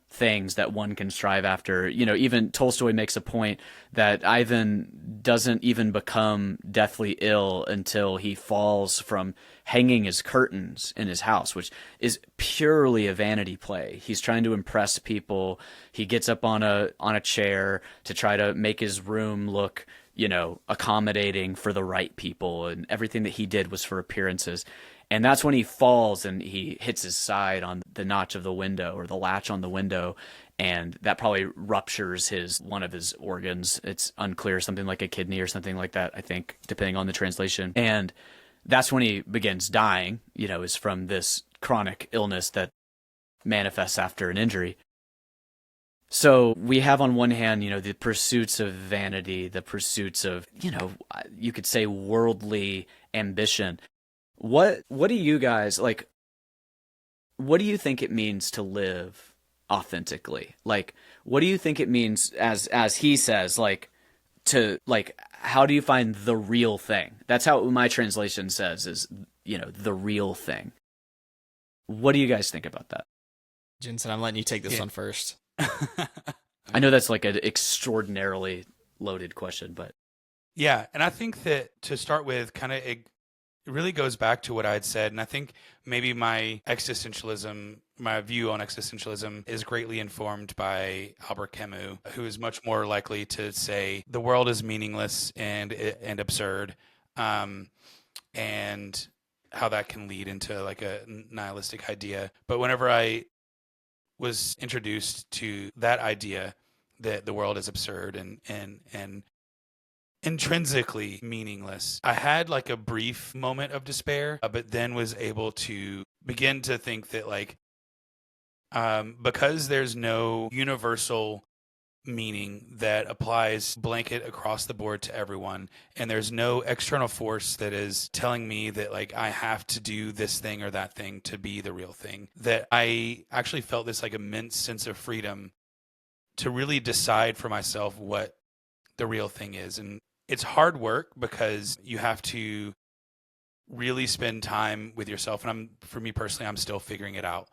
things that one can strive after. Even Tolstoy makes a point that Ivan doesn't even become deathly ill until he falls from hanging his curtains in his house, which is purely a vanity play. He's trying to impress people. He gets up on a chair to try to make his room look, accommodating for the right people, and everything that he did was for appearances. And that's when he falls and he hits his side on the notch of the window, or the latch on the window, and that probably ruptures one of his organs. It's unclear, something like a kidney or something like that, I think, depending on the translation. And that's when he begins dying, is from this chronic illness that manifests after an injury. So we have on one hand, the pursuits of vanity, the pursuits of, you could say worldly ambition. What do you guys, like, what do you think it means to live authentically? Like, what do you think it means, as he says, like, to, like, how do you find the real thing? That's how my translation says, is, the real thing. What do you guys think about that? Jensen, I'm letting you take this one first. I know that's like an extraordinarily loaded question, but yeah, and I think that to start with, kind of it really goes back to what I had said, and I think maybe my view on existentialism is greatly informed by Albert Camus, who is much more likely to say the world is meaningless and absurd, and how that can lead into like a nihilistic idea. But whenever I was introduced to that idea that the world is absurd and intrinsically meaningless, I had like a brief moment of despair, but then was able to begin to think that, like, because there's no universal meaning that applies blanket across the board to everyone, and there's no external force that is telling me that, like, I have to do this thing or that thing to be the real thing, that I actually felt this like immense sense of freedom to really decide for myself what the real thing is. And it's hard work because you have to really spend time with yourself, and for me personally, I'm still figuring it out.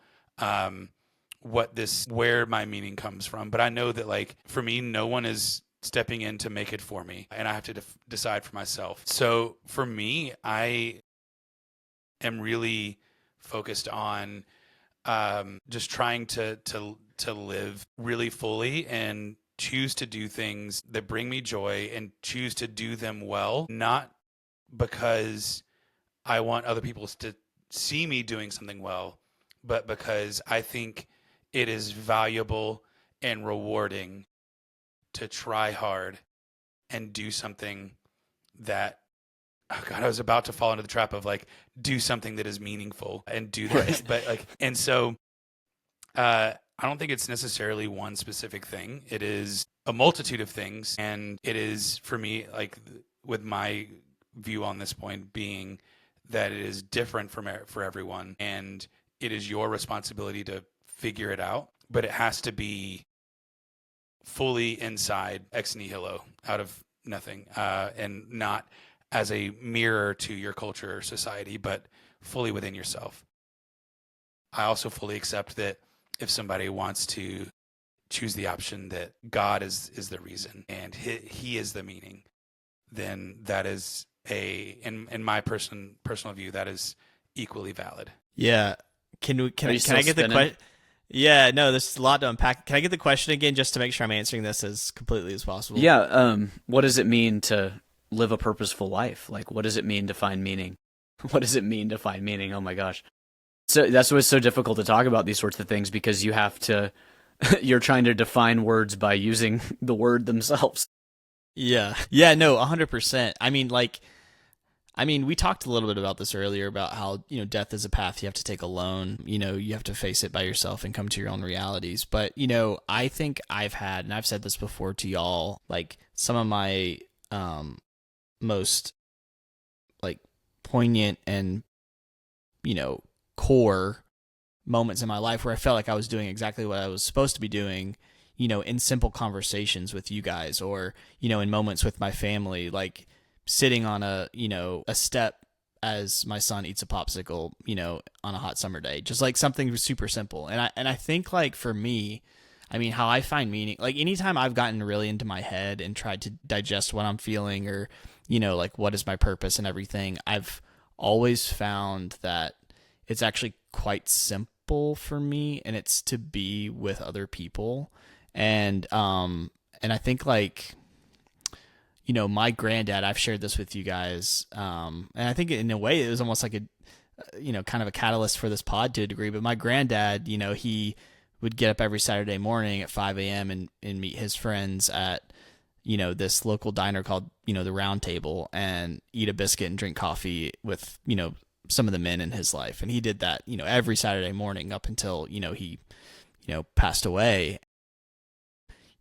Where my meaning comes from. But I know that, like, for me, no one is stepping in to make it for me, and I have to decide for myself. So for me, I am really focused on just trying to live really fully and choose to do things that bring me joy and choose to do them well, not because I want other people to see me doing something well, but because I think it is valuable and rewarding to try hard and do something that oh God, I was about to fall into the trap of like, do something that is meaningful and do that. Right. But like, and so, I don't think it's necessarily one specific thing. It is a multitude of things. And it is, for me, like with my view on this point being that it is different for everyone. And it is your responsibility to figure it out. But it has to be fully inside ex nihilo, out of nothing, and not as a mirror to your culture or society, but fully within yourself. I also fully accept that if somebody wants to choose the option that God is the reason and he is the meaning, then that is in my personal view, that is equally valid. Yeah. Can Are you I still get the spinning? question? Yeah, no, there's a lot to unpack. Can I get the question again just to make sure I'm answering this as completely as possible? Yeah. What does it mean to live a purposeful life? Like, what does it mean to find meaning? What does it mean to find meaning? Oh my gosh. So that's why it's so difficult to talk about these sorts of things, because you have to, you're trying to define words by using the word themselves. Yeah. Yeah, no, 100%. We talked a little bit about this earlier about how, death is a path you have to take alone. You have to face it by yourself and come to your own realities. But, I think I've had, and I've said this before to y'all, like some of my most like poignant and, core moments in my life where I felt like I was doing exactly what I was supposed to be doing, in simple conversations with you guys, or, in moments with my family, like sitting on a step as my son eats a popsicle, on a hot summer day, just like something super simple. And I think, like, for me, how I find meaning, like anytime I've gotten really into my head and tried to digest what I'm feeling, or, like what is my purpose and everything, I've always found that it's actually quite simple for me, and it's to be with other people. And I think, like, my granddad, I've shared this with you guys, and I think in a way it was almost like a, kind of a catalyst for this pod to a degree. But my granddad, he would get up every Saturday morning at 5 a.m. and meet his friends at, this local diner called, the Round Table, and eat a biscuit and drink coffee with, some of the men in his life. And he did that, every Saturday morning up until, he, passed away.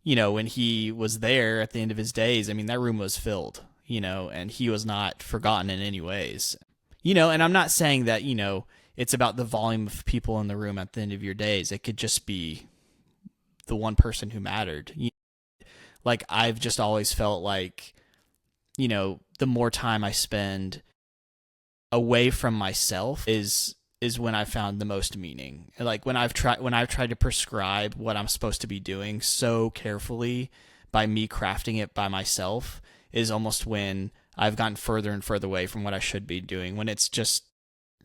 When he was there at the end of his days, that room was filled, and he was not forgotten in any ways. And I'm not saying that, it's about the volume of people in the room at the end of your days. It could just be the one person who mattered. Like, I've just always felt like, the more time I spend away from myself is when I found the most meaning. Like, when I've tried to prescribe what I'm supposed to be doing so carefully by me crafting it by myself, is almost when I've gotten further and further away from what I should be doing, when it's just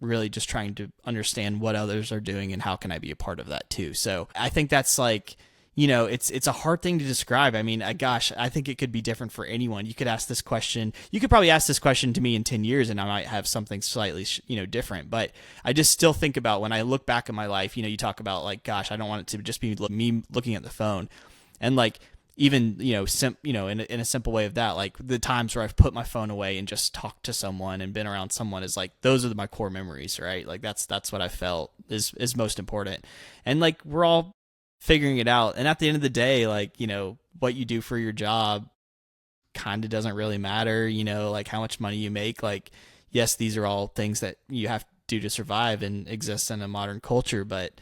really just trying to understand what others are doing and how can I be a part of that too. So I think that's like, it's a hard thing to describe. Gosh, I think it could be different for anyone. You could ask this question. You could probably ask this question to me in 10 years and I might have something slightly, different. But I just still think about, when I look back at my life, you talk about, like, gosh, I don't want it to just be me looking at the phone. And, like, even, in a simple way of that, like the times where I've put my phone away and just talked to someone and been around someone, is like, those are my core memories, right? Like, that's what I felt is most important. And, like, we're all figuring it out. And at the end of the day, like, what you do for your job kind of doesn't really matter, like how much money you make. Like, yes, these are all things that you have to do to survive and exist in a modern culture. But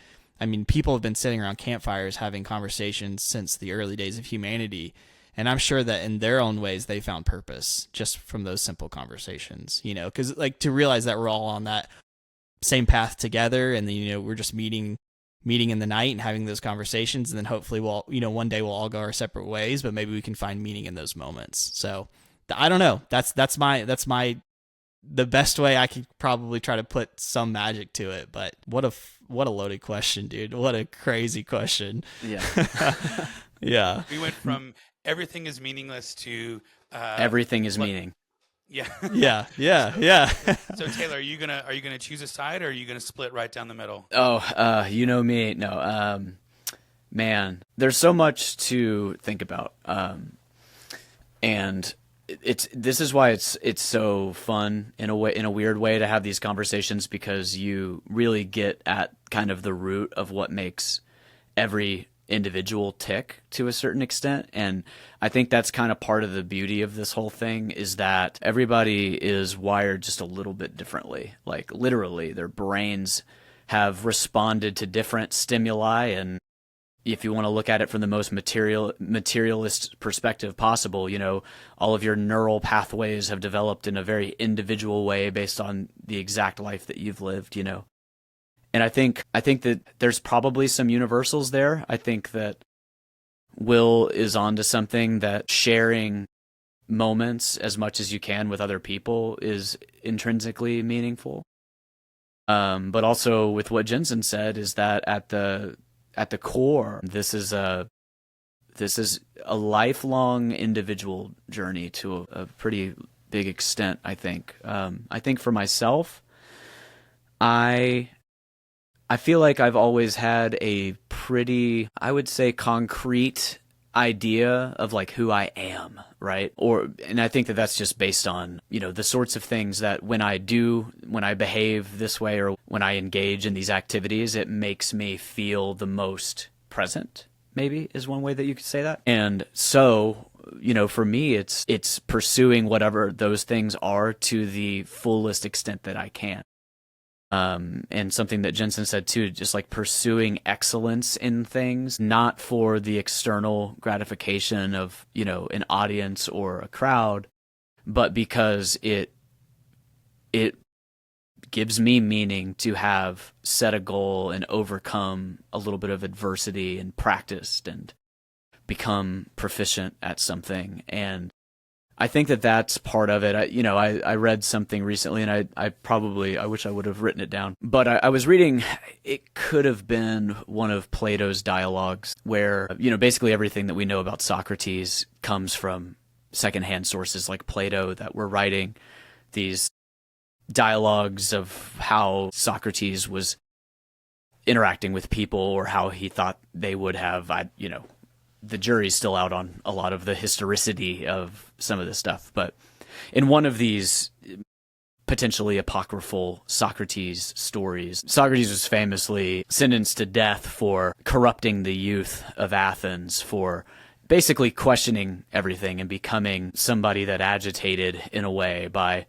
people have been sitting around campfires having conversations since the early days of humanity. And I'm sure that in their own ways, they found purpose just from those simple conversations, because, like, to realize that we're all on that same path together, and then, we're just meeting in the night and having those conversations, and then hopefully one day we'll all go our separate ways, but maybe we can find meaning in those moments. So I don't know. That's the best way I could probably try to put some magic to it. But what a loaded question, dude. What a crazy question. Yeah. Yeah. We went from everything is meaningless to Everything is meaning. Yeah. Yeah. So Taylor, are you gonna choose a side, or are you gonna split right down the middle? Oh, you know me. No, man, there's so much to think about. And this is why it's so fun in a way, in a weird way, to have these conversations, because you really get at kind of the root of what makes every individual tick to a certain extent. And I think that's kind of part of the beauty of this whole thing, is that everybody is wired just a little bit differently. Like literally their brains have responded to different stimuli, and if you want to look at it from the most materialist perspective possible, you know, all of your neural pathways have developed in a very individual way based on the exact life that you've lived, you know. And I think that there's probably some universals there. I think that Will is onto something, that sharing moments as much as you can with other people is intrinsically meaningful. But also with what Jensen said, is that at the core, this is a lifelong individual journey to a pretty big extent, I think. I think for myself, I feel like I've always had a pretty, I would say, concrete idea of like who I am, right? And I think that that's just based on, you know, the sorts of things that when I behave this way, or when I engage in these activities, it makes me feel the most present, maybe is one way that you could say that. And so, you know, for me, it's pursuing whatever those things are to the fullest extent that I can. And something that Jensen said too, just like pursuing excellence in things, not for the external gratification of, you know, an audience or a crowd, but because it gives me meaning to have set a goal and overcome a little bit of adversity and practiced and become proficient at something. And I think that that's part of it. I read something recently, and I wish I would have written it down, but I was reading, it could have been one of Plato's dialogues, where, you know, basically everything that we know about Socrates comes from secondhand sources like Plato, that were writing these dialogues of how Socrates was interacting with people, or how he thought they would have. The jury's still out on a lot of the historicity of some of this stuff, but in one of these potentially apocryphal Socrates stories, Socrates was famously sentenced to death for corrupting the youth of Athens, for basically questioning everything and becoming somebody that agitated in a way by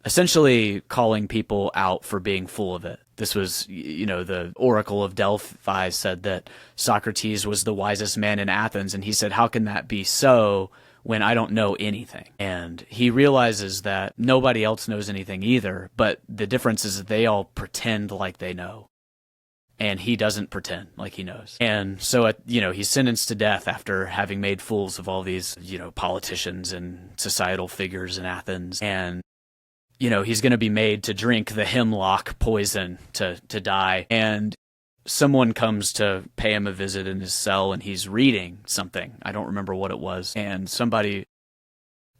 essentially calling people out for being full of it. This was, you know, the Oracle of Delphi said that Socrates was the wisest man in Athens, and he said, how can that be so when I don't know anything? And he realizes that nobody else knows anything either, but the difference is that they all pretend like they know, and he doesn't pretend like he knows. And so, he's sentenced to death after having made fools of all these, you know, politicians and societal figures in Athens. And you know, he's going to be made to drink the hemlock poison to die. And someone comes to pay him a visit in his cell, and he's reading something. I don't remember what it was. And somebody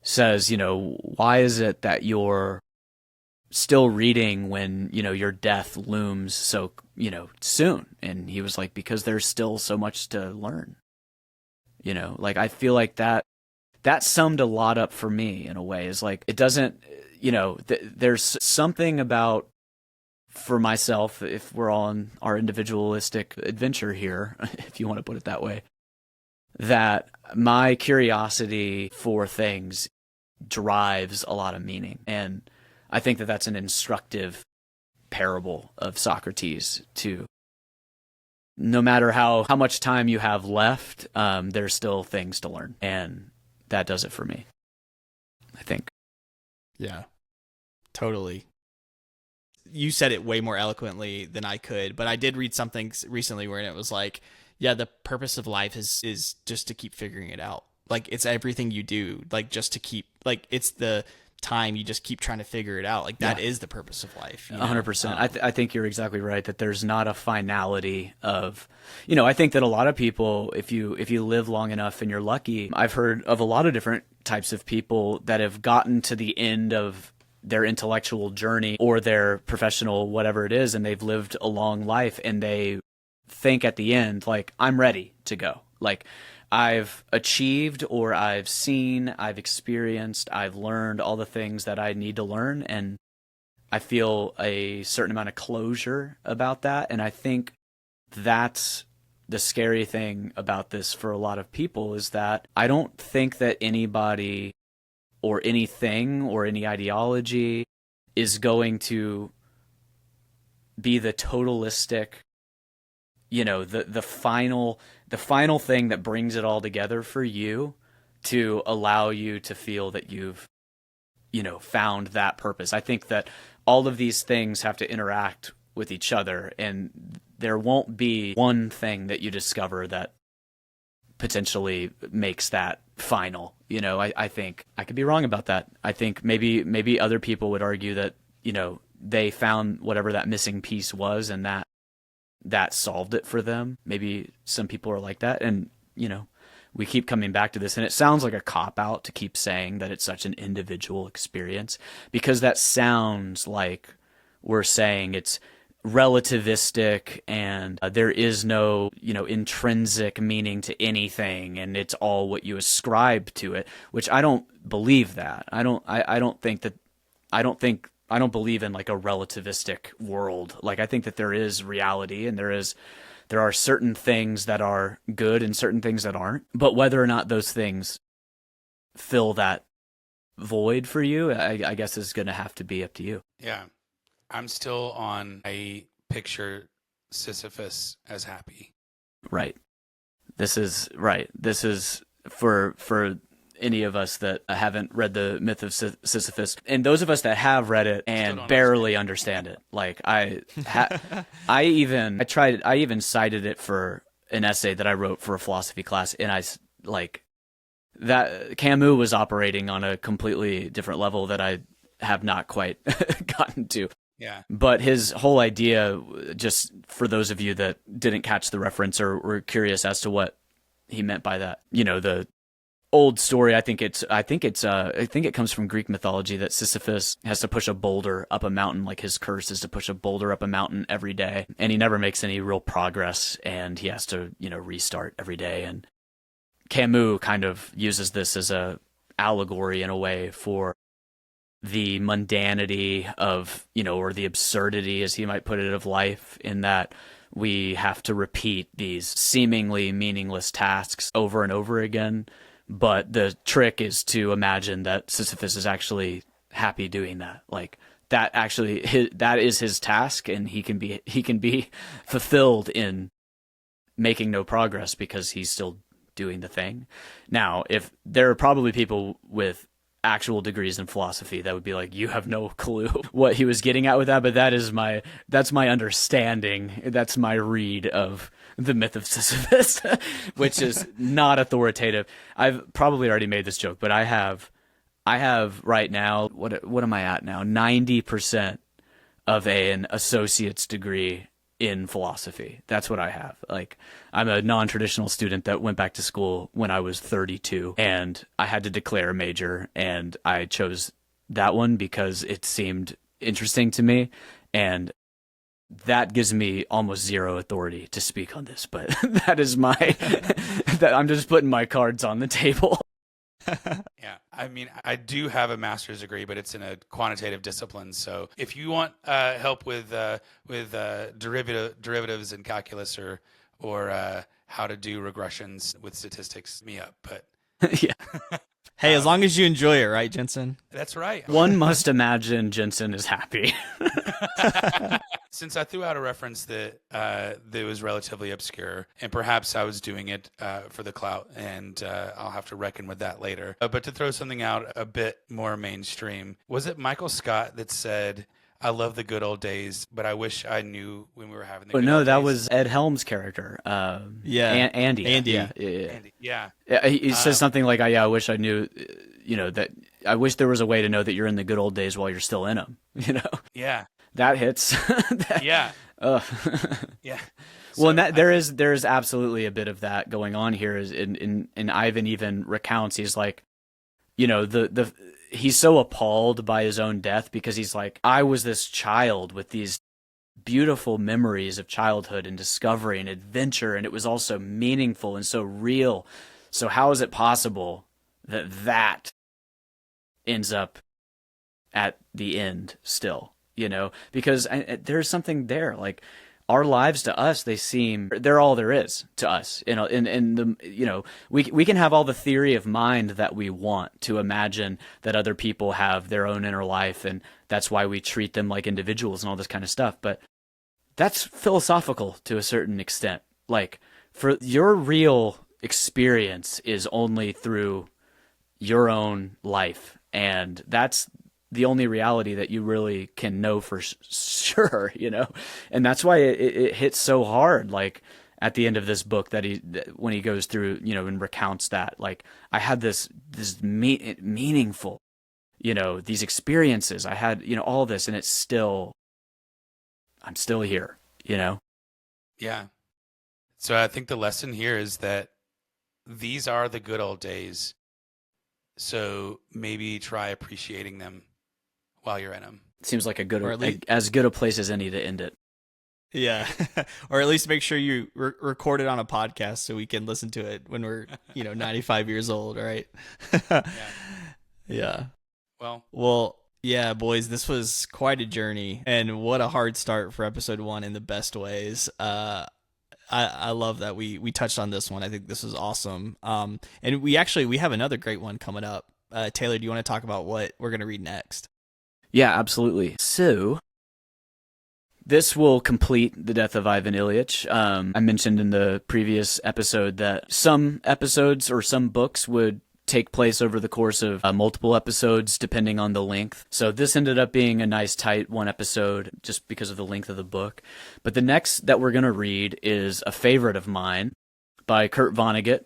says, you know, why is it that you're still reading when, you know, your death looms so, you know, soon? And he was like, because there's still so much to learn. You know, like, I feel like that summed a lot up for me in a way. Is like, it doesn't, you know, there's something about, for myself, if we're all on our individualistic adventure here, if you want to put it that way, that my curiosity for things drives a lot of meaning. And I think that that's an instructive parable of Socrates too. No matter how much time you have left, there's still things to learn. And that does it for me, I think. Yeah, totally. You said it way more eloquently than I could, but I did read something recently where it was like, yeah, the purpose of life is just to keep figuring it out. Like, it's everything you do, like, just to keep, like, it's the time you just keep trying to figure it out. Like, that is the purpose of life. 100%. I think you're exactly right, that there's not a finality of, you know, I think that a lot of people, if you live long enough and you're lucky, I've heard of a lot of different types of people that have gotten to the end of their intellectual journey or their professional, whatever it is, and they've lived a long life, and they think at the end, like, I'm ready to go. Like, I've achieved, or I've seen, I've experienced, I've learned all the things that I need to learn, and I feel a certain amount of closure about that. And I think that's the scary thing about this for a lot of people, is that I don't think that anybody or anything or any ideology is going to be the totalistic, the final thing that brings it all together for you, to allow you to feel that you've found that purpose. I think that all of these things have to interact with each other, and there won't be one thing that you discover that potentially makes that final. I think I could be wrong about that. I think maybe other people would argue that, they found whatever that missing piece was, and that solved it for them. Maybe some people are like that, and we keep coming back to this, and it sounds like a cop-out to keep saying that it's such an individual experience, because that sounds like we're saying it's relativistic, and there is no, intrinsic meaning to anything, and it's all what you ascribe to it, which I don't believe that. I don't believe in like a relativistic world. Like, I think that there is reality, and there are certain things that are good and certain things that aren't. But whether or not those things fill that void for you, I guess is going to have to be up to you. Yeah. I'm still on, I picture Sisyphus as happy. Right. This is for any of us that haven't read the Myth of Sisyphus, and those of us that have read it and barely understand it. Like, I even cited it for an essay that I wrote for a philosophy class, and that Camus was operating on a completely different level that I have not quite gotten to. Yeah. But his whole idea, just for those of you that didn't catch the reference or were curious as to what he meant by that, the old story, I think it comes from Greek mythology, that Sisyphus has to push a boulder up a mountain. Like, his curse is to push a boulder up a mountain every day, and he never makes any real progress, and he has to, restart every day. And Camus kind of uses this as a allegory in a way for the mundanity of, or the absurdity, as he might put it, of life, in that we have to repeat these seemingly meaningless tasks over and over again. But the trick is to imagine that Sisyphus is actually happy doing that. Like, that is his task, and he can be fulfilled in making no progress because he's still doing the thing. Now, if there are probably people with actual degrees in philosophy that would be like, you have no clue what he was getting at with that, but that's my understanding. That's my read of the Myth of Sisyphus, which is not authoritative. I've probably already made this joke, but I have right now, what am I at now? 90% of an associate's degree in philosophy. That's what I have. Like, I'm a non-traditional student that went back to school when I was 32, and I had to declare a major, and I chose that one because it seemed interesting to me, and that gives me almost zero authority to speak on this, but that is that I'm just putting my cards on the table. Yeah, I mean, I do have a master's degree, but it's in a quantitative discipline. So if you want help with derivatives in calculus or how to do regressions with statistics, me up. But yeah. Hey, as long as you enjoy it, right, Jensen? That's right. One must imagine Jensen is happy. Since I threw out a reference that was relatively obscure, and perhaps I was doing it for the clout, and I'll have to reckon with that later. But to throw something out a bit more mainstream, was it Michael Scott that said, "I love the good old days, but I wish I knew when we were having the good no, old that days"? was Ed Helms' character. Andy. Andy. Yeah. He says something like, "I wish I knew, that I wish there was a way to know that you're in the good old days while you're still in them." Yeah. That hits. Yeah. Yeah. Well, and there is absolutely a bit of that going on here. Is in Ivan even recounts, he's like, he's so appalled by his own death because he's like, I was this child with these beautiful memories of childhood and discovery and adventure, and it was also meaningful and so real. So how is it possible that that ends up at the end still, because there's something there. Like, our lives to us, they're all there is to us. We can have all the theory of mind that we want to imagine that other people have their own inner life, and that's why we treat them like individuals and all this kind of stuff. But that's philosophical to a certain extent. Like, for your real experience is only through your own life, and that's the only reality that you really can know for sure, and that's why it hits so hard. Like, at the end of this book, when he goes through, and recounts that, like, I had this meaningful, these experiences. I had, all this, and I'm still here, Yeah. So I think the lesson here is that these are the good old days. So maybe try appreciating them while you're in them. Seems like as good a place as any to end it. Yeah. Or at least make sure you record it on a podcast so we can listen to it when we're, 95 years old, right? Yeah. Well, yeah, boys, this was quite a journey, and what a hard start for episode 1 in the best ways. I love that we touched on this one. I think this is awesome. And we have another great one coming up. Taylor, do you want to talk about what we're going to read next? Yeah, absolutely. So this will complete the Death of Ivan Ilyich. I mentioned in the previous episode that some episodes or some books would take place over the course of multiple episodes, depending on the length. So this ended up being a nice tight one episode just because of the length of the book. But the next that we're going to read is a favorite of mine by Kurt Vonnegut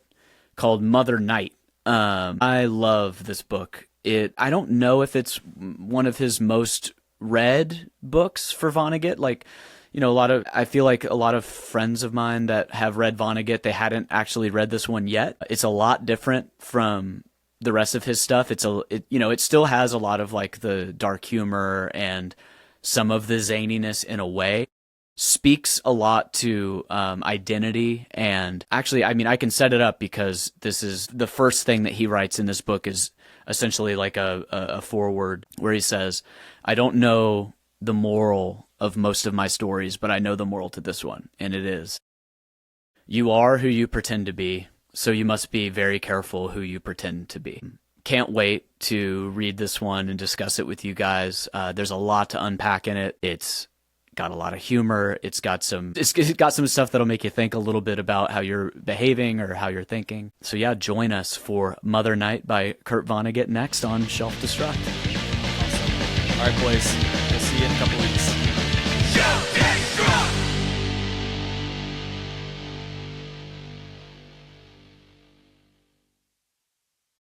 called Mother Night. I love this book. I don't know if it's one of his most read books for Vonnegut. Like, I feel like a lot of friends of mine that have read Vonnegut, they hadn't actually read this one yet. It's a lot different from the rest of his stuff. It still has a lot of like the dark humor and some of the zaniness in a way. Speaks a lot to identity, and actually, I can set it up because this is the first thing that he writes in this book is essentially like a foreword where he says, "I don't know the moral of most of my stories, but I know the moral to this one, and it is, you are who you pretend to be, so you must be very careful who you pretend to be." Can't wait to read this one and discuss it with you guys. There's a lot to unpack in it. It's got a lot of humor. It's got some stuff that'll make you think a little bit about how you're behaving or how you're thinking. So yeah, join us for Mother Night by Kurt Vonnegut next on Shelf Destruct. Awesome. All right, boys. We'll see you in a couple weeks.